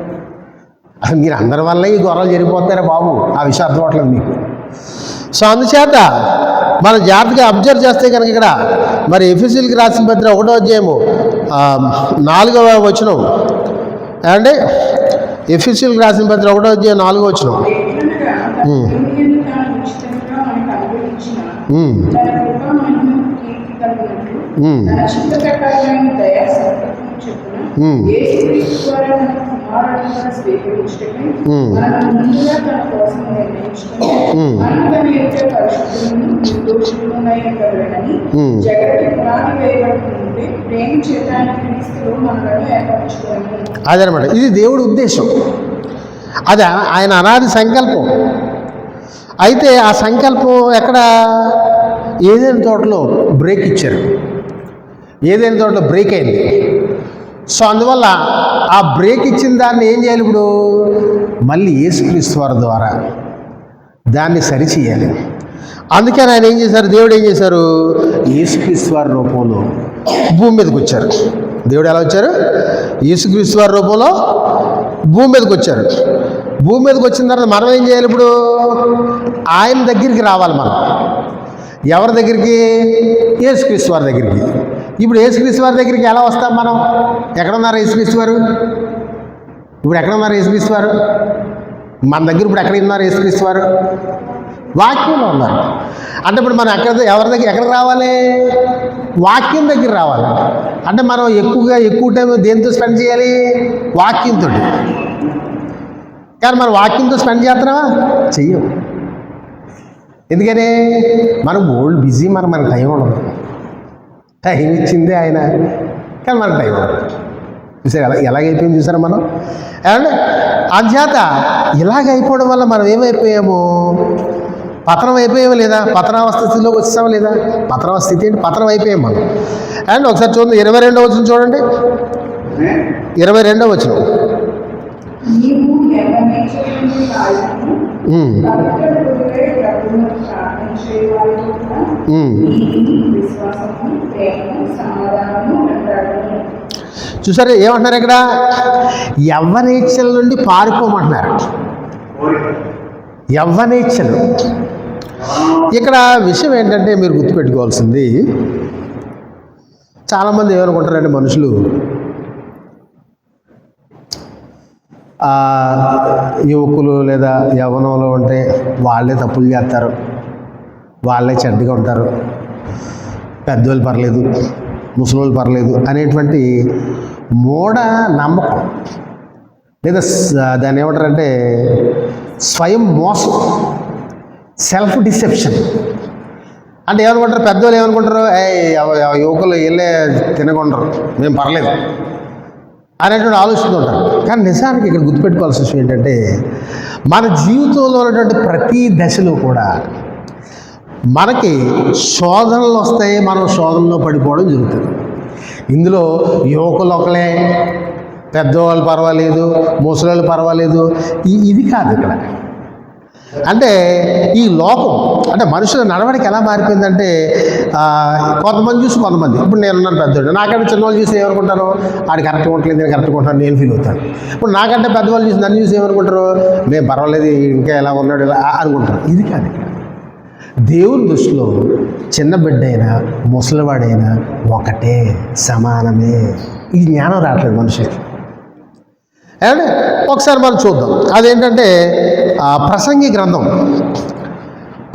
అసలు మీరు అందరి వల్ల ఈ ఘోరాలు జరిగిపోతున్నారా బాబు? ఆ విషయం అర్థం అవట్లేదు మీకు. సో అందుచేత మనం జాగ్రత్తగా అబ్జర్వ్ చేస్తే కనుక ఇక్కడ మరి ఎఫెసీయులకు రాసిన పత్రిక 1వ అధ్యాయము 4వ వచనం, అంటే ఎఫెసీయులకు రాసిన పత్రిక 1వ అధ్యాయం 4వ వచనం. అదనమాట, ఇది దేవుడి ఉద్దేశం. అది ఆయన అనాది సంకల్పం. అయితే ఆ సంకల్పం ఎక్కడ? ఏదైనా తోటలో బ్రేక్ ఇచ్చారు, ఏదైనా తోటలో బ్రేక్ అయింది. సో అందువల్ల ఆ బ్రేక్ ఇచ్చిన దాన్ని ఏం చేయాలి? ఇప్పుడు మళ్ళీ యేసుక్రీస్తు వారి ద్వారా దాన్ని సరిచేయాలి. అందుకని ఆయన ఏం చేశారు? దేవుడు ఏం చేశారు? యేసుక్రీస్తు వారి రూపంలో భూమి మీదకి వచ్చారు. దేవుడు ఎలా వచ్చారు? యేసుక్రీస్తు వారి రూపంలో భూమి మీదకి వచ్చారు. భూమి మీదకి వచ్చిన తర్వాత మనం ఏం చేయాలి? ఇప్పుడు ఆయన దగ్గరికి రావాలి మనం. ఎవరి దగ్గరికి? యేసుక్రీస్తు వారి దగ్గరికి. ఇప్పుడు యేసుక్రీస్తు వారి దగ్గరికి ఎలా వస్తాం మనం? ఎక్కడున్నారు యేసుక్రీస్తు వారు? ఇప్పుడు ఎక్కడున్నారు యేసుక్రీస్తు వారు? మన దగ్గర ఇప్పుడు ఎక్కడ ఉన్నారు యేసుక్రీస్తు వారు? వాక్యంలో ఉన్నారు. అంటే ఇప్పుడు మనం ఎవరి దగ్గర ఎక్కడికి రావాలి? వాక్యం దగ్గర రావాలి. అంటే మనం ఎక్కువ టైం దేంతో స్పెండ్ చేయాలి? వాక్యంతో. కానీ మనం వాక్యంతో స్పెండ్ చేస్తున్నావా? చెయ్యం. ఎందుకని? మనం ఓల్డ్ బిజీ, మనకు టైం ఉండదు. టైం ఇచ్చిందే ఆయన, కానీ మనకు టైం ఉండదు. చూసారు ఎలాగైపోయింది? చూసారా మనం? ఏమంటే అంచేత ఇలాగైపోవడం వల్ల మనం ఏమైపోయాము? పతనం అయిపోయాము లేదా? పతనావస్థ స్థితిలోకి వచ్చామా లేదా? పతనావస్థ స్థితి ఏంటి? పతనం అయిపోయాం మనం. అండ్ ఒకసారి చూడండి, 22వ వచనం చూడండి. 22వ వచనం. చూసారు ఏమంటున్నారు ఇక్కడ? యవ్వనేచ్ఛల నుండి పారిపోమంటున్నారు. యవ్వనేచ్ఛలు. ఇక్కడ విషయం ఏంటంటే మీరు గుర్తుపెట్టుకోవాల్సింది, చాలామంది ఏమనుకుంటారంటే మనుషులు యువకులు లేదా యవ్వనంలో ఉంటే వాళ్ళే తప్పులు చేస్తారు, వాళ్ళే చెడ్డగా ఉంటారు, పెద్దోళ్ళు పర్లేదు, ముసలోళ్ళు పర్లేదు అనేటువంటి మూఢ నమ్మకం లేదా దాన్ని ఏమంటారంటే స్వయం మోసం, సెల్ఫ్ డిసెప్షన్. అంటే ఏమనుకుంటారు? పెద్దోళ్ళు ఏమనుకుంటారు? యువకులు వీళ్ళే తినకుండరు, మేము పర్లేదు అనేటువంటి ఆలోచిస్తుంటారు. కానీ నిజానికి ఇక్కడ గుర్తుపెట్టుకోవాల్సిన విషయం ఏంటంటే, మన జీవితంలో ఉన్నటువంటి ప్రతి దశలో కూడా మనకి శోధనలు వస్తాయి, మనం శోధనలో పడిపోవడం జరుగుతుంది. ఇందులో యువకులు ఒకలే, పెద్దవాళ్ళు పర్వాలేదు, ముసలాళ్ళు పర్వాలేదు, ఇది కాదు ఇక్కడ. అంటే ఈ లోకం అంటే మనుషుల నడవడికి ఎలా మారిపోయిందంటే, కొంతమంది చూసి కొంతమంది. ఇప్పుడు నేనున్నాను పెద్దవాళ్ళు, నాకంటే చిన్నవాళ్ళు చూసి ఏమనుకుంటారు? ఆడు కరెక్ట్గా ఉండలేదు, నేను కరెక్ట్గా ఉంటాను, నేను ఫీల్ అవుతాను. ఇప్పుడు నాకంటే పెద్దవాళ్ళు చూసి నన్ను చూసి ఏమనుకుంటారు? నేను పర్వాలేదు, ఇంకా ఎలా ఉన్నాడు ఇలా అనుకుంటారు. ఇది కాదు ఇక్కడ. దేవుని దృష్టిలో చిన్న బిడ్డ అయినా ముసలివాడైనా ఒకటే, సమానమే. ఈ జ్ఞానం రావట్లేదు మనుషులకి. అండ్ ఒకసారి మనం చూద్దాం. అదేంటంటే ప్రసంగి గ్రంథం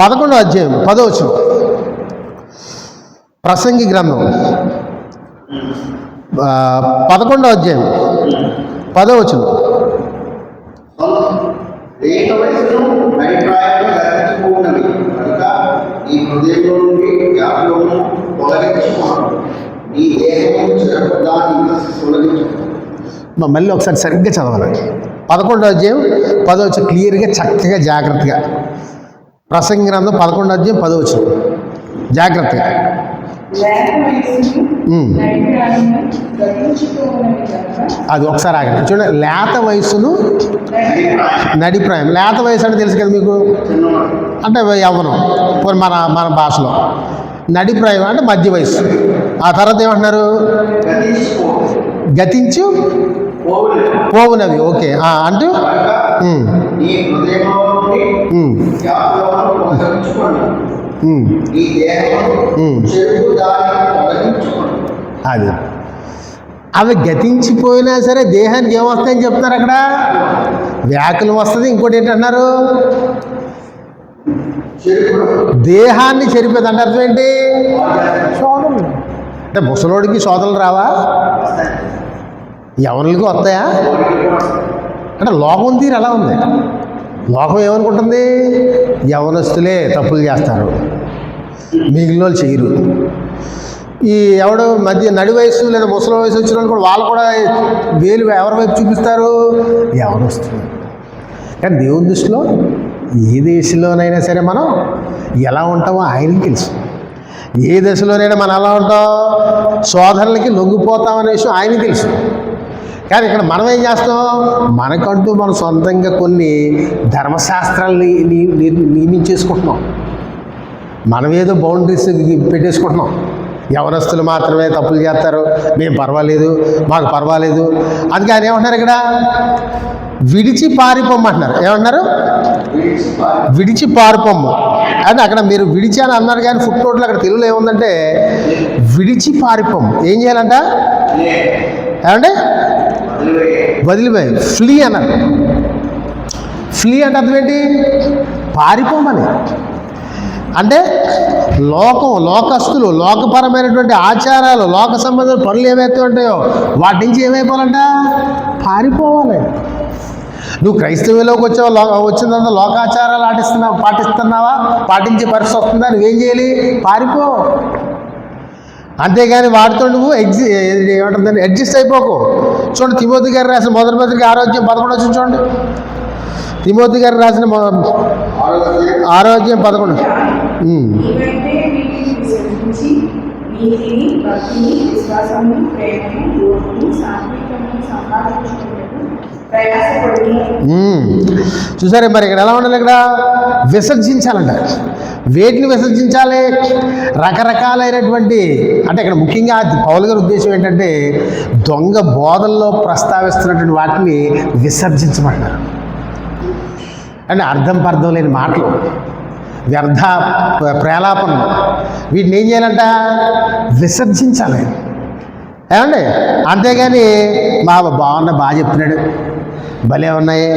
11వ అధ్యాయం 10వ వచనం. ప్రసంగి గ్రంథం 11వ అధ్యాయం 10వ వచనం. మళ్ళీ ఒకసారి సరిగ్గా చదవాలి. 11వ అధ్యాయం 10వ వచనం క్లియర్గా, చక్కగా, జాగ్రత్తగా. ప్రసంగి గ్రంథం 11వ అధ్యాయం 10వ వచనం జాగ్రత్తగా. అది ఒకసారి ఆగండి చూడండి. లేత వయసును నడిప్రాయం. లేత వయసు అంటే తెలుసు కదా మీకు, అంటే యవ్వనం మన భాషలో. నడిప్రాయం అంటే మధ్య వయసు. ఆ తర్వాత ఏమంటున్నారు? గతించు పోవునవి. ఓకే. అంటూ అది అవి గతించిపోయినా సరే దేహానికి ఏమొస్తాయని చెప్తున్నారు అక్కడ? వ్యాకులం వస్తుంది. ఇంకోటి ఏంటన్నారు? దేహాన్ని చెరిపోతుంది. అంటే అర్థం ఏంటి? శోధనలు. అంటే ముసలోడికి శోధనలు రావా? యవనులకి వస్తాయా? అంటే లోకం తీరు ఎలా ఉంది? లోకం ఏమనుకుంటుంది? యవనస్తులే తప్పులు చేస్తారు, మిగిలిన వాళ్ళు చేయరు. ఈ ఎవడు మధ్య నడి వయసు లేదా ముసలి వయసు వచ్చిన వాళ్ళు కూడా వాళ్ళు కూడా వేలు ఎవరి వైపు చూపిస్తారు? యవనస్తులు. కానీ దేవుని దృష్టిలో ఏ దేశంలోనైనా సరే మనం ఎలా ఉంటామో ఆయనకి తెలుసు. ఏ దశలోనైనా మనం ఎలా ఉంటాం? శోధనలకి లొంగిపోతామనే విషయం ఆయనకి తెలుసు. కానీ ఇక్కడ మనం ఏం చేస్తాం? మనకంటూ మనం సొంతంగా కొన్ని ధర్మశాస్త్రాలని నియమించేసుకుంటున్నాం. మనం ఏదో బౌండరీస్ పెట్టేసుకుంటున్నాం. యవనస్తులు మాత్రమే తప్పులు చేస్తారు, మేము పర్వాలేదు, మాకు పర్వాలేదు. అందుకే ఆయన ఏమంటున్నారు ఇక్కడ, విడిచి పారిపోమ్మంటున్నారు. ఏమంటున్నారు? విడిచి పారిపోమ్ము అని. అక్కడ మీరు విడిచి అని అన్నారు కానీ ఫుట్ నోట్లో అక్కడ తెలుగులో ఏముందంటే విడిచి పారిపోమ్ము. ఏం చేయాలంట? ఏమంటే వదిలిపోయి, ఫ్లీ అన్నారు. ఫ్లీ అంటే అర్థం ఏంటి? పారిపోమని. అంటే లోకస్తులు, లోకపరమైనటువంటి ఆచారాలు, లోక సంబంధమైన పనులు ఏవైతే ఉంటాయో వాటి నుంచి ఏమైపోవాలంట? పారిపోవాలి. నువ్వు క్రైస్తవులోకి వచ్చిన తర్వాత లోకాచారాలు పాటిస్తున్నావా, పాటించే పరిస్థితి వస్తుందా, నువ్వేం చేయాలి? పారిపో. అంతేగాని వాటితో నువ్వు ఏమంటుందని అడ్జస్ట్ అయిపోకు. చూడండి, తిమోతి గారు రాసిన మొదటి పత్రిక 6:11 చూడండి. తిమోతి గారు రాసిన 6:11. చూసారే మరి ఇక్కడ ఎలా ఉండాలి? ఇక్కడ విసర్జించాలంట. వేటిని విసర్జించాలి? రకరకాలైనటువంటి, అంటే ఇక్కడ ముఖ్యంగా పౌలు గారి ఉద్దేశం ఏంటంటే దొంగ బోధల్లో ప్రస్తావిస్తున్నటువంటి వాటిని విసర్జించమంటున్నారు. అంటే అర్థం లేని మాటలు, వ్యర్థ ప్రేలాపనలు, వీటిని ఏం చేయాలంట? విసర్జించాలి. ఏమండి? అంతేగాని బాగా చెప్తున్నాడు, భలే ఉన్నాయి,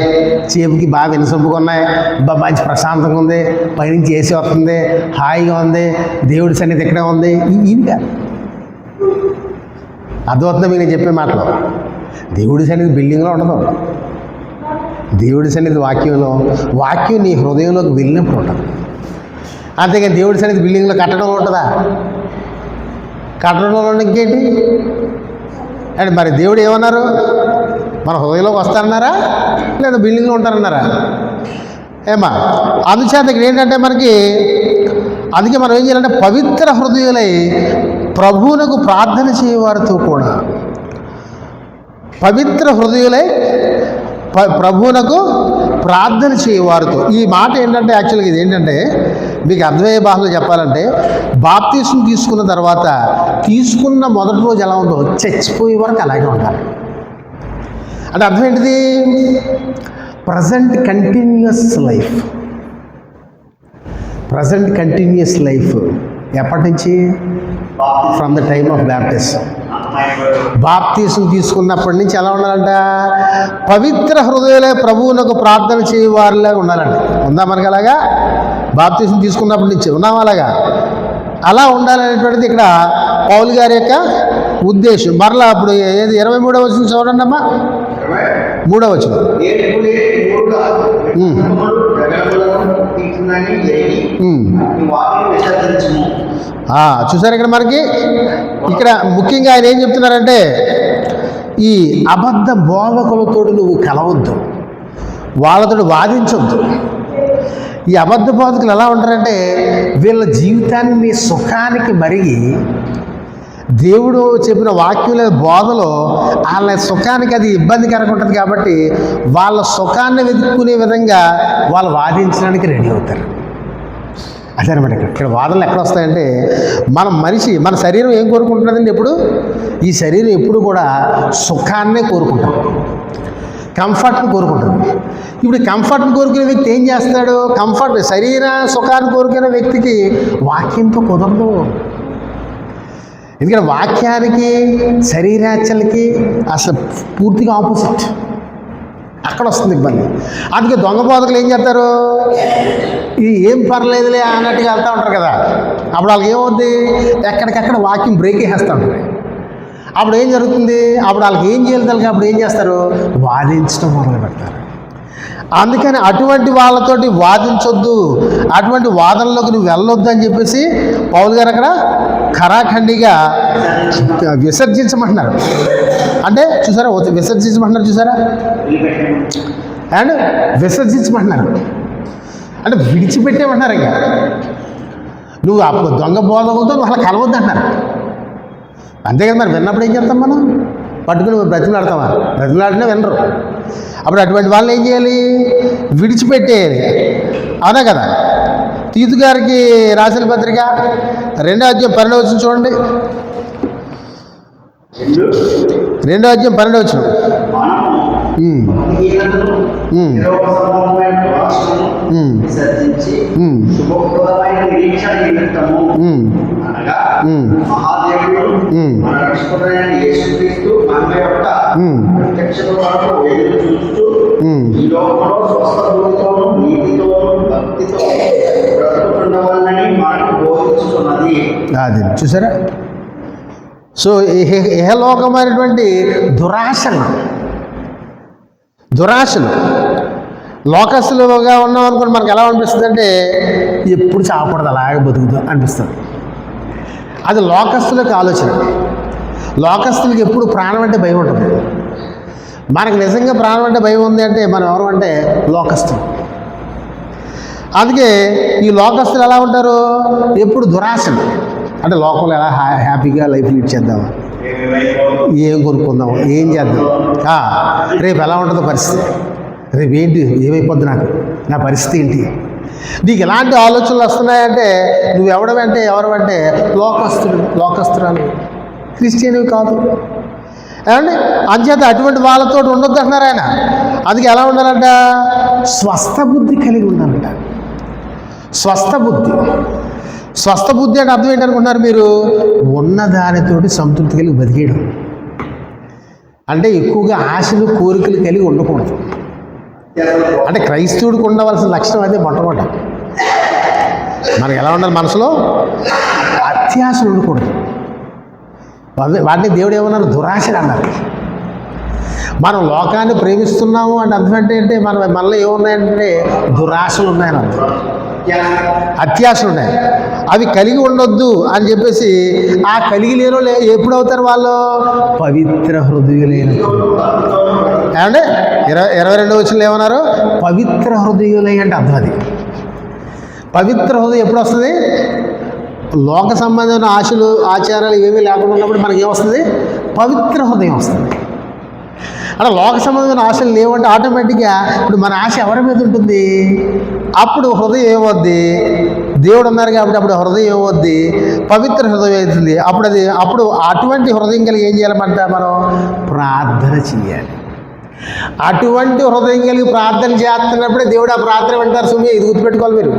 చేపుకి బాగా వినసొంపుగా ఉన్నాయి, మంచి ప్రశాంతంగా ఉంది, పైనుంచి ఏసీ వస్తుంది, హాయిగా ఉంది, దేవుడి సన్నిధి ఇక్కడే ఉంది, ఇంకా అర్థమవుతుంది మీకు నేను చెప్పే మాటలు. దేవుడి సన్నిధి బిల్డింగ్లో ఉండదు. దేవుడి సన్నిధి వాక్యం నీ హృదయంలోకి వెళ్ళినప్పుడు ఉంటుంది. అంతేగాని దేవుడి సన్నిధి బిల్డింగ్లో కట్టడంలో ఉంటుందా? కట్టడంలో ఇంకేంటి అంటే మరి దేవుడు ఏమన్నారు? మన హృదయంలోకి వస్తారన్నారా లేదా బిల్డింగ్లో ఉంటారన్నారా? ఏమా అందుచేత ఇక్కడ ఏంటంటే మనకి, అందుకే మనం ఏం చేయాలంటే పవిత్ర హృదయులై ప్రభువునకు ప్రార్థన చేయవారితో కూడా, పవిత్ర హృదయులై ప్రభువునకు ప్రార్థన చేయవారితో. ఈ మాట ఏంటంటే యాక్చువల్గా ఇది ఏంటంటే మీకు అర్థమయ్యే భాషలో చెప్పాలంటే, బాప్తీసం తీసుకున్న తర్వాత తీసుకున్న మొదటి రోజు ఎలా ఉందో చచ్చిపోయే వరకు అలాగే ఉండాలి. అంటే అర్థం ఏంటిది? Present continuous life. Present continuous life ఎప్పటి నుంచి? From the time of baptism. బాప్తీసం తీసుకున్నప్పటి నుంచి ఎలా ఉండాలంట? పవిత్ర హృదయాలే ప్రభువునకు ప్రార్థన చేయవారిలాగా ఉండాలండి. ఉందా మనకి అలాగా? బాప్తీసం తీసుకున్నప్పటి నుంచి ఉన్నాం అలాగా? అలా ఉండాలనేటువంటిది ఇక్కడ పౌలు గారి యొక్క ఉద్దేశం. మరలా అప్పుడు ఏది 23వ వచనం చూడండి అమ్మా. 3వ వచనం. చూసారు ఇక్కడ మనకి, ఇక్కడ ముఖ్యంగా ఆయన ఏం చెప్తున్నారంటే ఈ అబద్ధ బోధకులతో నువ్వు కలవద్దు, వాళ్ళతో వాదించొద్దు. ఈ అబద్ధ బోధకులు ఎలా ఉంటారంటే వీళ్ళ జీవితాన్ని సుఖానికి మరిగి దేవుడు చెప్పిన వాక్యం లేదా బోధలో వాళ్ళ సుఖానికి అది ఇబ్బందికరంగా ఉంటుంది కాబట్టి వాళ్ళ సుఖాన్ని వెతుక్కునే విధంగా వాళ్ళు వాదించడానికి రెడీ అవుతారు. అదనమాట ఇక్కడ వాదనలు ఎక్కడ వస్తాయంటే మన శరీరం ఏం కోరుకుంటున్నదండి? ఎప్పుడు ఈ శరీరం ఎప్పుడు కూడా సుఖాన్నే కోరుకుంటుంది, కంఫర్ట్ని కోరుకుంటుంది. ఇప్పుడు కంఫర్ట్ని కోరుకునే వ్యక్తి ఏం చేస్తాడు? శరీర సుఖాన్ని కోరుకునే వ్యక్తికి వాక్యంతో కుదరదు. ఎందుకంటే వాక్యానికి శరీరాచలకి అసలు పూర్తిగా ఆపోజిట్. అక్కడ వస్తుంది ఇబ్బంది. అందుకే దొంగ బోధకులు ఏం చేస్తారు? ఏం పర్లేదులే అన్నట్టుగా వెళ్తూ ఉంటారు కదా. అప్పుడు వాళ్ళకి ఏమవుద్ది? ఎక్కడికక్కడ వాక్యం బ్రేక్ వేసేస్తూ ఉంటుంది. అప్పుడు ఏం జరుగుతుంది? అప్పుడు వాళ్ళకి ఏం చేయాలి తెలియక అప్పుడు ఏం చేస్తారు? వాదించడం మొదలు పెడతారు. అందుకని అటువంటి వాళ్ళతోటి వాదించొద్దు, అటువంటి వాదనలోకి నువ్వు వెళ్ళొద్దు అని చెప్పేసి పౌలు గారు అక్కడ ఖరాఖండిగా విసర్జించమంటున్నారు. అంటే చూసారా, విసర్జించమంటున్నారు చూసారా, అండ్ విసర్జించమంటున్నారు అంటే విడిచిపెట్టేమంటున్నారు. ఇంకా నువ్వు అప్పుడు దొంగ బోధకులతో వాళ్ళ కలవద్దు అంటున్నారు. అంతేకాదు మరి విన్నప్పుడు ఏం చేస్తాం? మనం పట్టుకుని బ్రతిమలాడతామా? బ్రతిమలాడినా వినరు. అప్పుడు అటువంటి వాళ్ళని ఏం చేయాలి? విడిచిపెట్టేయాలి. అవునా కదా? తీతు గారికి రాసిన పత్రిక 2వ అధ్యాయం 12వ వచనం చూడండి. 2వ అధ్యాయం 12వ వచనం. అది చూసారా? సో ఇహలోకమైనటువంటి దురాశలు లోకస్తులుగా ఉన్నాం అనుకోండి, మనకు ఎలా అనిపిస్తుంది అంటే ఎప్పుడు చావకూడదు, అలాగే బతుకుతాం అనిపిస్తుంది. అది లోకస్తులకు ఆలోచన. లోకస్తులకి ఎప్పుడు ప్రాణం అంటే భయం ఉంటుంది. మనకు నిజంగా ప్రాణం అంటే భయం ఉంది అంటే మనం ఎవరు అంటే లోకస్తులు. అందుకే ఈ లోకస్తులు ఎలా ఉంటారు? ఎప్పుడు దురాశలు. అంటే లోకంలో ఎలా హ్యాపీగా లైఫ్ లీడ్ చేద్దామా, ఏం కొనుక్కుందాం, ఏం చేద్దాం, రేపు ఎలా ఉంటుందో పరిస్థితి, రేపు ఏంటి, ఏమైపోద్ది, నా పరిస్థితి ఏంటి. నీకు ఎలాంటి ఆలోచనలు వస్తున్నాయంటే నువ్వు ఎవడమంటే లోకస్తురాలు, క్రిస్టియన్వి కాదు. ఏమండి? అంచేత అటువంటి వాళ్ళతో ఉండొద్దు అంటున్నారు ఆయన. అందుకే ఎలా ఉండాలంట? స్వస్థ బుద్ధి కలిగి ఉండాలంట. స్వస్థ బుద్ధి అంటే అర్థం ఏంటనుకుంటున్నారు మీరు? ఉన్నదానితోటి సంతృప్తి కలిగి బతికేయడం. అంటే ఎక్కువగా ఆశలు కోరికలు కలిగి ఉండకూడదు. అంటే క్రైస్తవుడికి ఉండవలసిన లక్షణం అయితే మొట్టమొదట మనకు ఎలా ఉండాలి? మనసులో అత్యాశలు ఉండకూడదు. వాటిని దేవుడు ఏమన్నారు? దురాశలు అన్నారు. మనం లోకాన్ని ప్రేమిస్తున్నాము అంటే అర్థం అంటే మనలో ఏమున్నాయంటే దురాశలు ఉన్నాయని అర్థం, అత్యాశలు ఉన్నాయి. అవి కలిగి ఉండొద్దు అని చెప్పేసి ఆ కలిగి లేనో ఎప్పుడు అవుతారు వాళ్ళు? పవిత్ర హృదయులైన. ఏమంటే 22వ వచనంలో ఏమన్నారు? పవిత్ర హృదయులై అంటే అర్థం. అది పవిత్ర హృదయం ఎప్పుడు వస్తుంది? లోక సంబంధమైన ఆశలు ఆచారాలు ఏమీ లేకుండా ఉన్నప్పుడు మనకి ఏమొస్తుంది? పవిత్ర హృదయం వస్తుంది. అలా లోక సంబంధమైన ఆశలు లేవంటే ఆటోమేటిక్గా ఇప్పుడు మన ఆశ ఎవరి మీద ఉంటుంది? అప్పుడు హృదయం ఏమవుద్ది? దేవుడు ఉన్నారు కాబట్టి అప్పుడు హృదయం ఏమవుద్ది? పవిత్ర హృదయం అవుతుంది. అప్పుడు అటువంటి హృదయం కలిగి ఏం చేయాలంటే మనం ప్రార్థన చేయాలి. అటువంటి హృదయం కలిగి ప్రార్థన చేస్తున్నప్పుడే దేవుడు ఆ ప్రార్థన వింటారు. సుమి ఇది గుర్తుపెట్టుకోవాలి మీరు.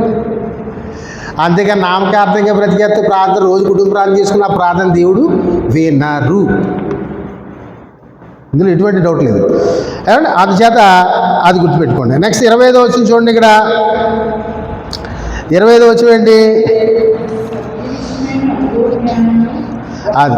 అంతేకాని నామకార్థంగా బ్రతికేస్తూ ప్రార్థన రోజు కుటుంబ ప్రార్థన చేసుకున్న ప్రార్థన దేవుడు వినరు. ఇందులో ఎటువంటి డౌట్ లేదు. ఏమంటే అందుచేత అది గుర్తుపెట్టుకోండి. నెక్స్ట్ 25వ వచనం చూడండి. ఇక్కడ 25వ వచనం ఏంటి? అది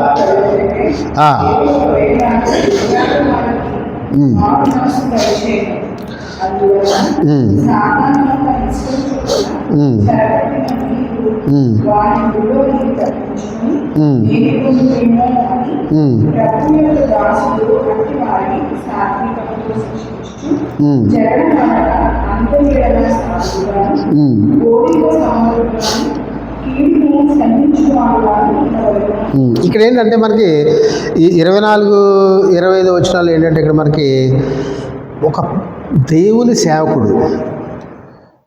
ఇక్కడ ఏంటంటే మనకి ఈ 24-25 వచనాలు ఏంటంటే ఇక్కడ మనకి ఒక దేవుని సేవకుడు,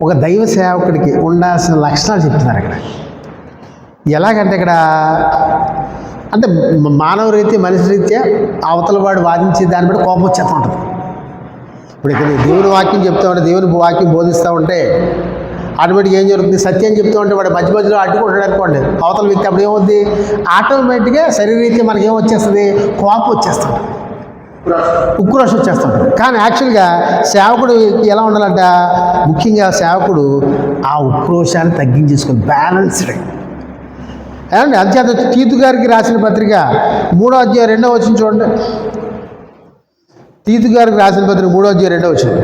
ఒక దైవ సేవకుడికి ఉండాల్సిన లక్షణాలు చెప్తున్నారు ఇక్కడ. ఎలాగంటే ఇక్కడ అంటే మానవ రీత్యా మనిషి రీత్యా అవతల వాడు వాదించే దాన్ని బట్టి కోపం వచ్చేస్తూ ఉంటుంది. ఇప్పుడు ఇక్కడ దేవుని వాక్యం చెప్తా ఉంటే, దేవుని వాక్యం బోధిస్తూ ఉంటే ఆటోమేటిక్గా ఏం జరుగుతుంది? సత్యం చెప్తూ ఉంటే వాడు మధ్యలో అడ్డుకుంటాడు అనుకోండి అవతల వ్యక్తి. అప్పుడు ఏమవుద్ది? ఆటోమేటిక్గా శరీరరీత్యా మనకి ఏమొచ్చేస్తుంది? కోపం వచ్చేస్తుంది, ఉక్రోషం వచ్చేస్తుంటారు. కానీ యాక్చువల్గా సేవకుడు ఎలా ఉండాలంట? ముఖ్యంగా సేవకుడు ఆ ఉక్రోషాన్ని తగ్గించేసుకొని బ్యాలెన్స్డ్. ఏమండి? అంచేత తీతు గారికి రాసిన పత్రిక 3వ అధ్యాయం 2వ వచనం చూడండి. తీతు గారికి రాసిన పత్రిక 3వ అధ్యాయం 2వ వచనం.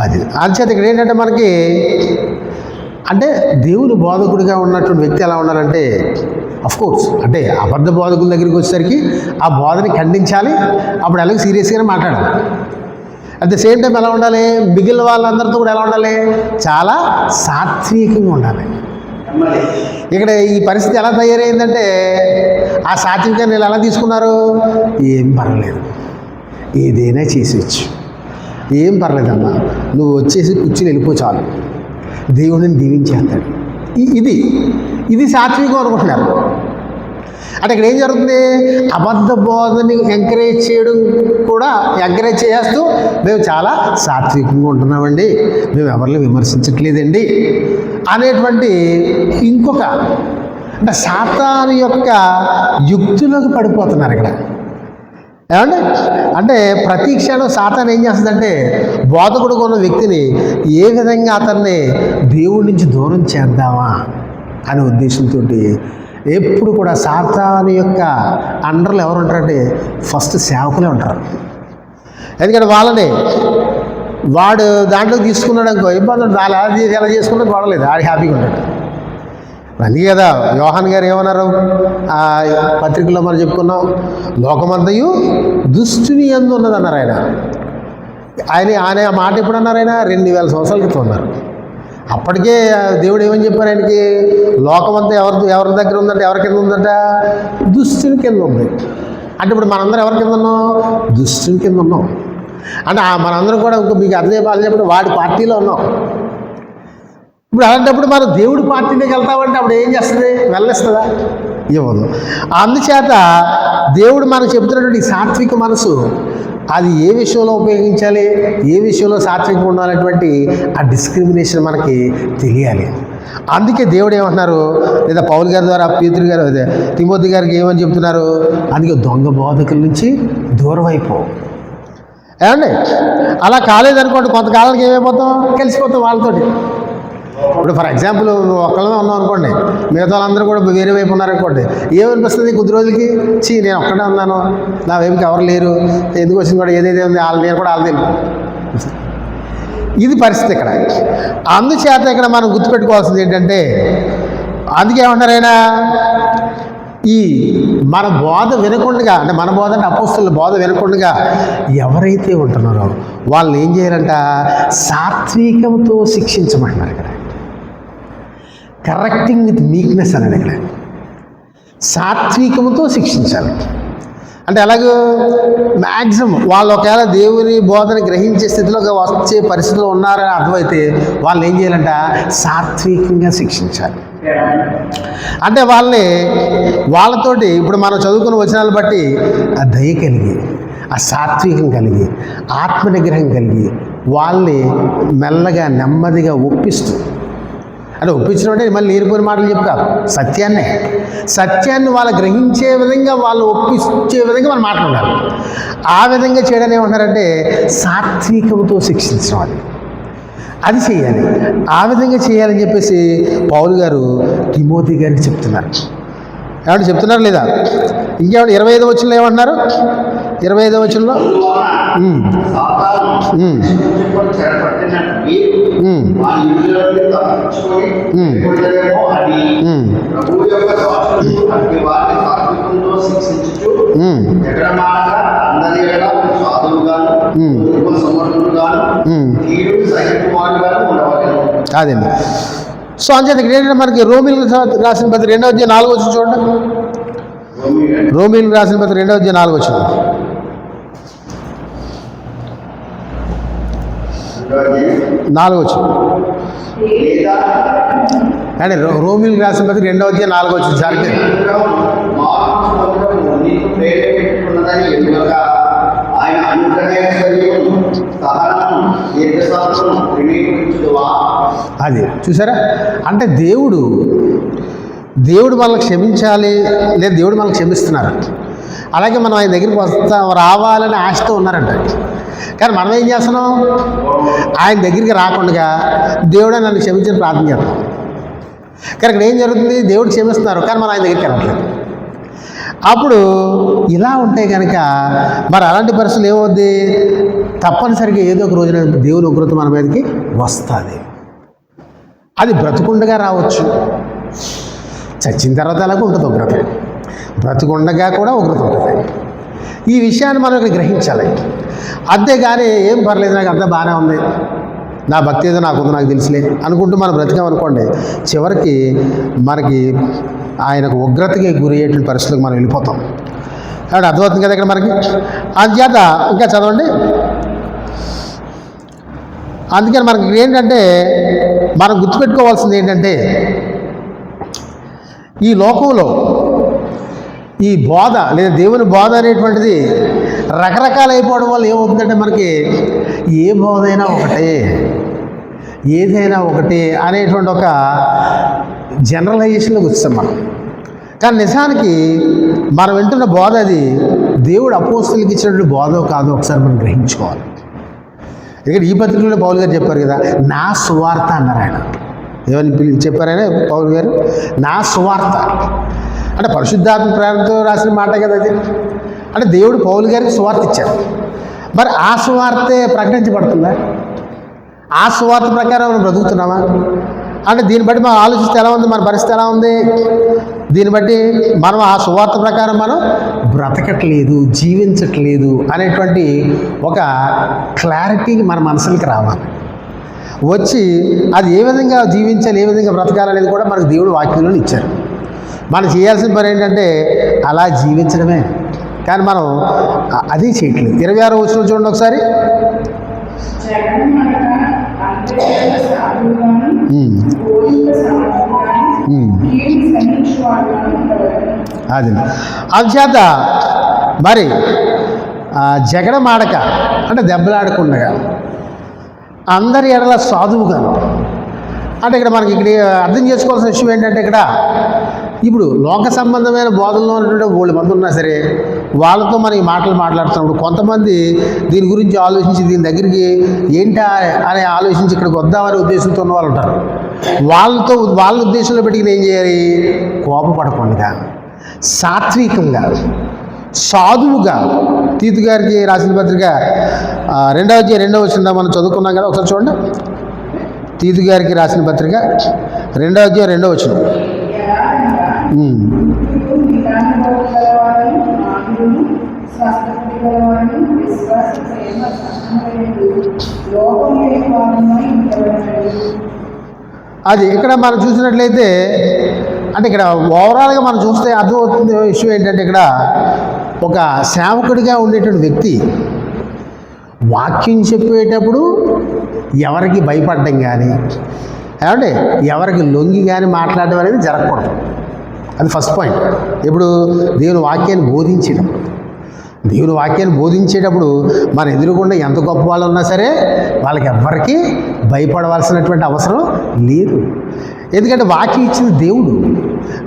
అది అంచేత ఇక్కడ ఏంటంటే మనకి అంటే దేవుని బోధకుడిగా ఉన్నటువంటి వ్యక్తి ఎలా ఉండాలంటే, అఫ్కోర్స్ అంటే అబద్ధ బోధకుల దగ్గరికి వచ్చేసరికి ఆ బోధని ఖండించాలి. అప్పుడు అలాగే సీరియస్గానే మాట్లాడాలి. అట్ ద సేమ్ టైం ఎలా ఉండాలి, మిగిలిన వాళ్ళందరితో కూడా ఎలా ఉండాలి, చాలా సాత్వికంగా ఉండాలి. ఇక్కడ ఈ పరిస్థితి ఎలా తయారైందంటే ఆ సాత్వికాన్ని వీళ్ళు ఎలా తీసుకున్నారు, ఏం పర్వాలేదు, ఏదైనా చేసేయచ్చు, ఏం పర్లేదమ్మా, నువ్వు వచ్చేసి కూర్చుని వెళ్ళిపో చాలు, దేవుడిని దీవించేస్తాడు. ఇది సాత్వికం అనుకుంటున్నారు. అంటే ఇక్కడ ఏం జరుగుతుంది, అబద్ధ బోధని ఎంకరేజ్ చేయడం కూడా ఎంకరేజ్ చేస్తూ మేము చాలా సాత్వికంగా ఉంటున్నామండి, మేము ఎవరిని విమర్శించట్లేదండి అనేటువంటి ఇంకొక అంటే సాతాను యొక్క యుక్తులకు పడిపోతున్నారు ఇక్కడ. ఏమండి అంటే ప్రతి క్షణం సాతాను ఏం చేస్తుందంటే బోధకుడుగా ఉన్న వ్యక్తిని ఏ విధంగా అతన్ని దేవుడి నుంచి దూరం చేద్దామా అనే ఉద్దేశంతో ఎప్పుడు కూడా సాతాను యొక్క అండర్లో ఎవరు ఉంటారంటే ఫస్ట్ సేవకులే ఉంటారు. ఎందుకంటే వాళ్ళని వాడు దాంట్లో తీసుకున్నాడు అనుకో ఇబ్బంది ఉంటుంది, ఎలా చేసుకున్నా గొడవలేదు, ఆడి హ్యాపీగా ఉంటాడు. అందుకే కదా యోహాన్ గారు ఏమన్నారు ఆ పత్రికలో మనం చెప్పుకున్నాం, లోకమంతయు దుష్టుని యందు ఉన్నది అన్నారు ఆయన ఆ మాట ఎప్పుడు అన్నారు, ఆయన 2000 సంవత్సరాల క్రితం ఉన్నారు. అప్పటికే దేవుడు ఏమని చెప్పారు ఆయనకి, లోకమంతా ఎవరి దగ్గర ఉందంటే ఎవరి కింద ఉందంట, దుష్టుని కింద ఉంది. అంటే ఇప్పుడు మనందరం ఎవరి కింద ఉన్నాం, దుష్టుని కింద ఉన్నాం. అంటే మనందరం కూడా ఇంకో మీకు అర్థం చెప్పాలి, వాడి పార్టీలో ఉన్నాం. ఇప్పుడు అలాంటప్పుడు మనం దేవుడి పార్టీలోకి వెళ్తామంటే అప్పుడు ఏం చేస్తుంది, వెళ్ళిస్తుందా, ఇవ్వదు. అందుచేత దేవుడు మనకు చెబుతున్నటువంటి సాత్విక మనసు అది ఏ విషయంలో ఉపయోగించాలి, ఏ విషయంలో సాత్వికంగా ఉండాలనేటువంటి ఆ డిస్క్రిమినేషన్ మనకి తెలియాలి. అందుకే దేవుడు ఏమంటున్నారు, లేదా పౌలు గారి ద్వారా పేతురు గారు అదే తిమోతి గారికి ఏమని చెప్తున్నారు, అందుకే దొంగ బోధకుల నుంచి దూరం అయిపో. ఏమండి అలా కాలేదనుకోండి, కొంతకాలానికి ఏమైపోతాం, కలిసిపోతాం వాళ్ళతోటి. ఇప్పుడు ఫర్ ఎగ్జాంపుల్ ఒక్కళ్ళమే ఉన్నాం అనుకోండి, మిగతా వాళ్ళందరూ కూడా వేరే వైపు ఉన్నారనుకోండి, ఏమనిపిస్తుంది కొద్ది రోజులకి, నేను ఒక్కడే ఉన్నాను, నా వైపుకి ఎవరు లేరు, ఎందుకు వచ్చింది కూడా ఏదైతే ఉంది నేను కూడా వాళ్ళది. ఇది పరిస్థితి ఇక్కడ. అందుచేత ఇక్కడ మనం గుర్తుపెట్టుకోవాల్సింది ఏంటంటే, అందుకే ఏమంటారైనా ఈ మన బోధ వినకుండా, అంటే మన బోధ అంటే అపోస్తలుల బోధ వినకుండా ఎవరైతే ఉంటున్నారో వాళ్ళని ఏం చేయాలంట, సాత్వికంతో శిక్షించమంటున్నారు ఇక్కడ. కరెక్టింగ్ విత్ మీక్నెస్ అనేది ఇక్కడ సాత్వికంతో శిక్షించాలి. అంటే అలాగే మ్యాక్సిమం వాళ్ళు ఒకవేళ దేవుని బోధన గ్రహించే స్థితిలో వచ్చే పరిస్థితిలో ఉన్నారని అర్థమైతే వాళ్ళని ఏం చేయాలంట, సాత్వికంగా శిక్షించాలి. అంటే వాళ్ళతోటి ఇప్పుడు మనం చదువుకున్న వచనాలు బట్టి ఆ దయ కలిగి, ఆ సాత్వికం కలిగి, ఆత్మ నిగ్రహం కలిగి వాళ్ళని మెల్లగా నెమ్మదిగా ఒప్పిస్తూ, అంటే ఒప్పించడం అంటే మళ్ళీ నేర్పుని మాటలు చెప్తారు, సత్యాన్ని వాళ్ళు గ్రహించే విధంగా, వాళ్ళు ఒప్పించే విధంగా మనం మాట్లాడాలి. ఆ విధంగా చేయడానికి ఏమంటారంటే సాత్వికంతో శిక్షించడం, అది చేయాలి. ఆ విధంగా చేయాలని చెప్పేసి పౌలు గారు తిమోతి గారికి చెప్తున్నారు. ఏమంటే చెప్తున్నారు లేదా, ఇంకేమంటే 25వ వచనంలో ఏమంటున్నారు, 25వ వచనంలో అదండి. సో అంచేత ఇక్కడ ఏంటంటే మనకి రోమిలకు రాసిన పత్రిక 2వ అధ్యాయం 4వ వచనం చూడండి. రోమిలకు రాసిన పత్రిక 2వ అధ్యాయం 4వ వచనం. అంటే రోమిలకు రాసిన పత్రిక 2వ అధ్యాయం 4వ వచనం సరిగ్గా అది చూసారా. అంటే దేవుడు మనల్ని క్షమించాలి, లేదా దేవుడు మనల్ని క్షమిస్తున్నారు, అలాగే మనం ఆయన దగ్గరికి రావాలని ఆశతో ఉన్నారంట. కానీ మనం ఏం చేస్తున్నాం, ఆయన దగ్గరికి రాకుండా దేవుడే నన్ను క్షమించిన ప్రార్థన చేస్తాం. కానీ ఇక్కడ ఏం జరుగుతుంది, దేవుడు క్షమిస్తున్నారు కానీ మనం ఆయన దగ్గరికి వెళ్ళట్లేదు. అప్పుడు ఇలా ఉంటే కనుక మరి అలాంటి పరిస్థితులు ఏమవుద్ది, తప్పనిసరిగా ఏదో ఒక రోజున దేవుని ఉగ్రత మన మీదకి వస్తుంది. అది బ్రతుకుండగా రావచ్చు, చచ్చిన తర్వాత అలాగే ఉంటుంది ఉగ్రత, బ్రతుకుండగా కూడా ఉగ్రత ఉంటుంది. ఈ విషయాన్ని మనం ఇక్కడ గ్రహించాలి. అంతేగాని ఏం పర్లేదు, నాకు అంతా బాగానే ఉంది, నా భక్తి ఏదో నాకుంది, నాకు తెలిసిలే అనుకుంటూ మనం బ్రతికామనుకోండి, చివరికి మనకి ఆయనకు ఉగ్రతకి గురి అయ్యేటువంటి పరిస్థితులకు మనం వెళ్ళిపోతాం. కాబట్టి అర్థమవుతుంది కదా ఇక్కడ మనకి. అందుచేత ఇంకా చదవండి. అందుకని మనకి ఏంటంటే మనం గుర్తుపెట్టుకోవాల్సింది ఏంటంటే, ఈ లోకంలో ఈ బోధ లేదా దేవుని బోధ అనేటువంటిది రకరకాలు అయిపోవడం వల్ల ఏమవుతుందంటే మనకి ఏ బోధ అయినా ఒకటే, ఏదైనా ఒకటే అనేటువంటి ఒక జనరలైజేషన్లోకి వచ్చాం మనం. కానీ నిజానికి మనం వింటున్న బోధ అది దేవుడు అపోస్తలుకి ఇచ్చినటువంటి బోధో కాదో ఒకసారి మనం గ్రహించుకోవాలి. ఇక్కడ ఈ పత్రికలో పౌలు గారు చెప్పారు కదా, నా సువార్త అన్నారు ఆయన. ఏమని చెప్పారైనా పౌలు గారు? నా సువార్త అంటే పరిశుద్ధాత్మ ప్రేరణతో రాసిన మాట కదా అది. అంటే దేవుడు పౌలు గారికి సువార్త ఇచ్చారు. మరి ఆ సువార్తే ప్రకటించబడుతుందా? ఆ సువార్త ప్రకారం మనం బ్రతుకుతున్నామా? అంటే దీన్ని బట్టి మనం ఆలోచిస్తే ఎలా ఉంది, మన పరిస్థితి ఎలా ఉంది? దీన్ని బట్టి మనం ఆ సువార్త ప్రకారం మనం బ్రతకట్లేదు, జీవించట్లేదు అనేటువంటి ఒక క్లారిటీకి మన మనసులకి రావాలి. వచ్చి అది ఏ విధంగా జీవించాలి, ఏ విధంగా బ్రతకాలనేది కూడా మనకు దేవుడు వాక్యంలో ఇచ్చారు. మనం చేయాల్సిన పని ఏంటంటే అలా జీవించడమే. కానీ మనం అది చేయట్లేదు. 26వ వచనం చూడండి ఒకసారి. అది అందుచేత మరి జగడమాడక అంటే దెబ్బలాడకుండా అందరి ఎడల సాధువుగాను. అంటే ఇక్కడ మనకి ఇక్కడ అర్థం చేసుకోవాల్సిన విషయం ఏంటంటే, ఇక్కడ ఇప్పుడు లోక సంబంధమైన బోధనలో ఉన్నటువంటి 3 మంది ఉన్నా సరే వాళ్ళతో మనం ఈ మాటలు మాట్లాడుతున్నప్పుడు కొంతమంది దీని గురించి ఆలోచించి దీని దగ్గరికి ఏంటా అని ఆలోచించి ఇక్కడికి వద్దామనే ఉద్దేశంతో ఉన్న వాళ్ళు ఉంటారు. వాళ్ళతో వాళ్ళ ఉద్దేశంలో పెట్టుకుని ఏం చేయాలి? కోపపడకుండా సాత్వికంగా సాధువుగా. తీతు గారికి రాసిన పత్రిక 2వ వచనం మనం చదువుకున్నాం కదా, ఒకసారి చూడండి. తీతు గారికి రాసిన పత్రిక 2వ వచనం. అది ఇక్కడ మనం చూసినట్లయితే అంటే ఇక్కడ ఓవరాల్గా మనం చూస్తే అర్థమవుతుంది విషయం ఏంటంటే, ఇక్కడ ఒక సేవకుడిగా ఉండేటువంటి వ్యక్తి వాక్యం చెప్పేటప్పుడు ఎవరికి భయపడడం కానీ, ఏమంటే ఎవరికి లొంగి కానీ మాట్లాడడం అనేది జరగకూడదు. అది ఫస్ట్ పాయింట్. ఇప్పుడు దేవుని వాక్యాన్ని బోధించేటప్పుడు మన ఎదురుగుండా ఎంత గొప్ప వాళ్ళు ఉన్నా సరే వాళ్ళకి ఎవ్వరికీ భయపడవలసినటువంటి అవసరం లేదు. ఎందుకంటే వాక్యం ఇచ్చింది దేవుడు.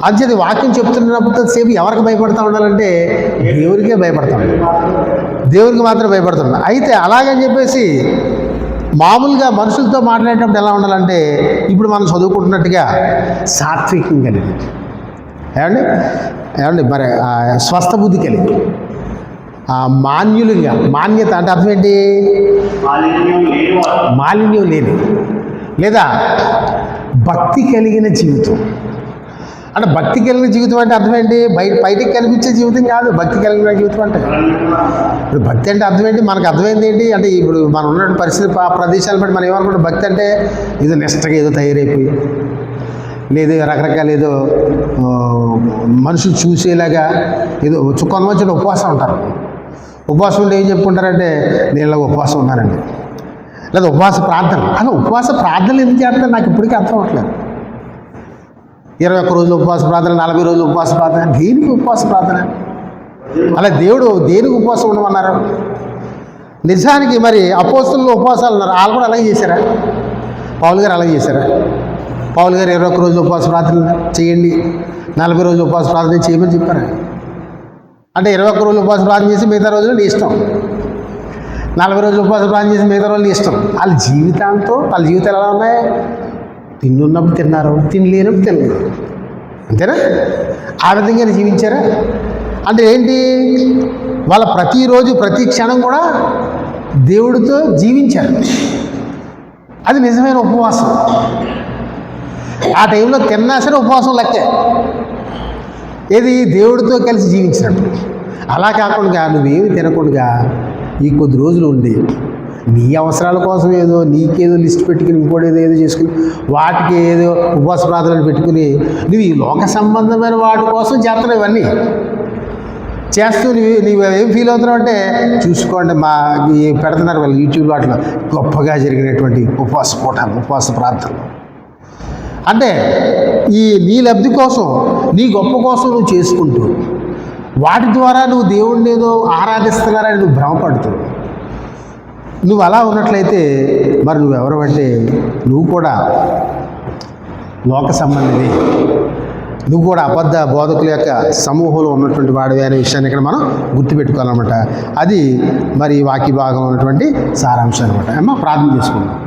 అంచేది వాక్యం చెప్తున్నప్పుడు సేపు ఎవరికి భయపడతా ఉండాలంటే దేవుడికే భయపడతా ఉండాలి, దేవుడికి మాత్రం భయపడుతున్నా. అయితే అలాగని చెప్పేసి మామూలుగా మనుషులతో మాట్లాడేటప్పుడు ఎలా ఉండాలంటే ఇప్పుడు మనం చదువుకుంటున్నట్టుగా సాత్వికం కలిగి, ఏమండి మరి స్వస్థ బుద్ధి కలిగి, మాన్యులుగా. మాన్యత అంటే అర్థం ఏంటి? మాలిన్యం లేని లేదా భక్తి కలిగిన జీవితం. అంటే భక్తి కలిగిన జీవితం అంటే అర్థం ఏంటి? బయటికి కనిపించే జీవితం కాదు భక్తి కలిగిన జీవితం అంటే. ఇప్పుడు భక్తి అంటే అర్థం ఏంటి? మనకు అర్థమైంది ఏంటి అంటే, ఇప్పుడు మనం ఉన్నటువంటి పరిస్థితి ప్రదేశాలు బట్టి మనం ఏమనుకుంటాం, భక్తి అంటే ఏదో నిష్టగా ఏదో తయారైపోయి లేదు రకరకాల ఏదో మనుషులు చూసేలాగా ఏదో కొంతమంది ఉపవాసం ఉంటారు. ఉపవాసం ఉంటే ఏం చెప్పుకుంటారంటే నేను ఇలా ఉపవాసం ఉన్నానండి, లేదా ఉపవాస ప్రార్థన. అలా ఉపవాస ప్రార్థనలు ఎందుకు చేస్తారు నాకు ఇప్పటికీ అర్థం అవ్వట్లేదు. 21 రోజులు ఉపవాస ప్రార్థన, 40 రోజులు ఉపవాస ప్రార్థన. దేనికి ఉపవాస ప్రార్థన? అలా దేవుడు దేనికి ఉపవాసం ఉండమన్నారు? నిజానికి మరి అపోస్తలులు ఉపవాసాలు ఉన్నారు, వాళ్ళు కూడా అలాగే చేశారా? పౌలు గారు అలాగే చేశారా? పౌలు గారు 21 రోజులు ఉపవాస ప్రార్థన చేయండి, 40 రోజులు ఉపవాస ప్రార్థన చేయమని చెప్పారు. అంటే 21 రోజులు ఉపవాస ప్రార్థన చేసి మిగతా రోజులు నీ ఇష్టం, 40 రోజులు ఉపవాస ప్రార్థన చేసి మిగతా రోజులు నీ ఇష్టం. వాళ్ళ జీవితాలు ఎలా ఉన్నాయి? తిన్నున్నప్పుడు తిన్నారు, తినలేనప్పుడు తినలేదు, అంతేనా? ఆ విధంగా జీవించారా? అంటే ఏంటి? వాళ్ళ ప్రతిరోజు ప్రతి క్షణం కూడా దేవుడితో జీవించారు. అది నిజమైన ఉపవాసం. ఆ టైంలో తిన్నా సరే ఉపవాసం లెక్కే. ఏది? దేవుడితో కలిసి జీవించినప్పుడు. అలా కాకుండా నువ్వేమి తినకుండా ఈ కొద్ది రోజులు ఉండి నీ అవసరాల కోసం ఏదో నీకేదో లిస్ట్ పెట్టుకుని ఇంకోటి ఏదో చేసుకుని వాటికి ఏదో ఉపవాస ప్రార్థనలు పెట్టుకుని నువ్వు ఈ లోక సంబంధమైన వాటి కోసం చేస్తున్నావు. ఇవన్నీ చేస్తూ నువ్వు ఏం ఫీల్ అవుతున్నావు అంటే చూసుకోండి, మా పెడుతున్నారు వాళ్ళు యూట్యూబ్ వాటిలో గొప్పగా జరిగినటువంటి ఉపవాస ప్రార్థనలు అంటే నీ లబ్ధి కోసం, నీ గొప్ప కోసం నువ్వు చేసుకుంటూ వాటి ద్వారా నువ్వు దేవుడిని ఏదో ఆరాధిస్తున్నారని నువ్వు భ్రమపడుతూ నువ్వు అలా ఉన్నట్లయితే మరి నువ్వెవరు అంటే నువ్వు కూడా లోక సంబంధివి, నువ్వు కూడా అబద్ధ బోధకుల యొక్క సమూహంలో ఉన్నటువంటి వాడివే అనే విషయాన్ని ఇక్కడ మనం గుర్తుపెట్టుకోవాలన్నమాట. అది మరి వాక్య భాగం ఉన్నటువంటి సారాంశం అనమాట. ప్రార్థన చేసుకుందాం.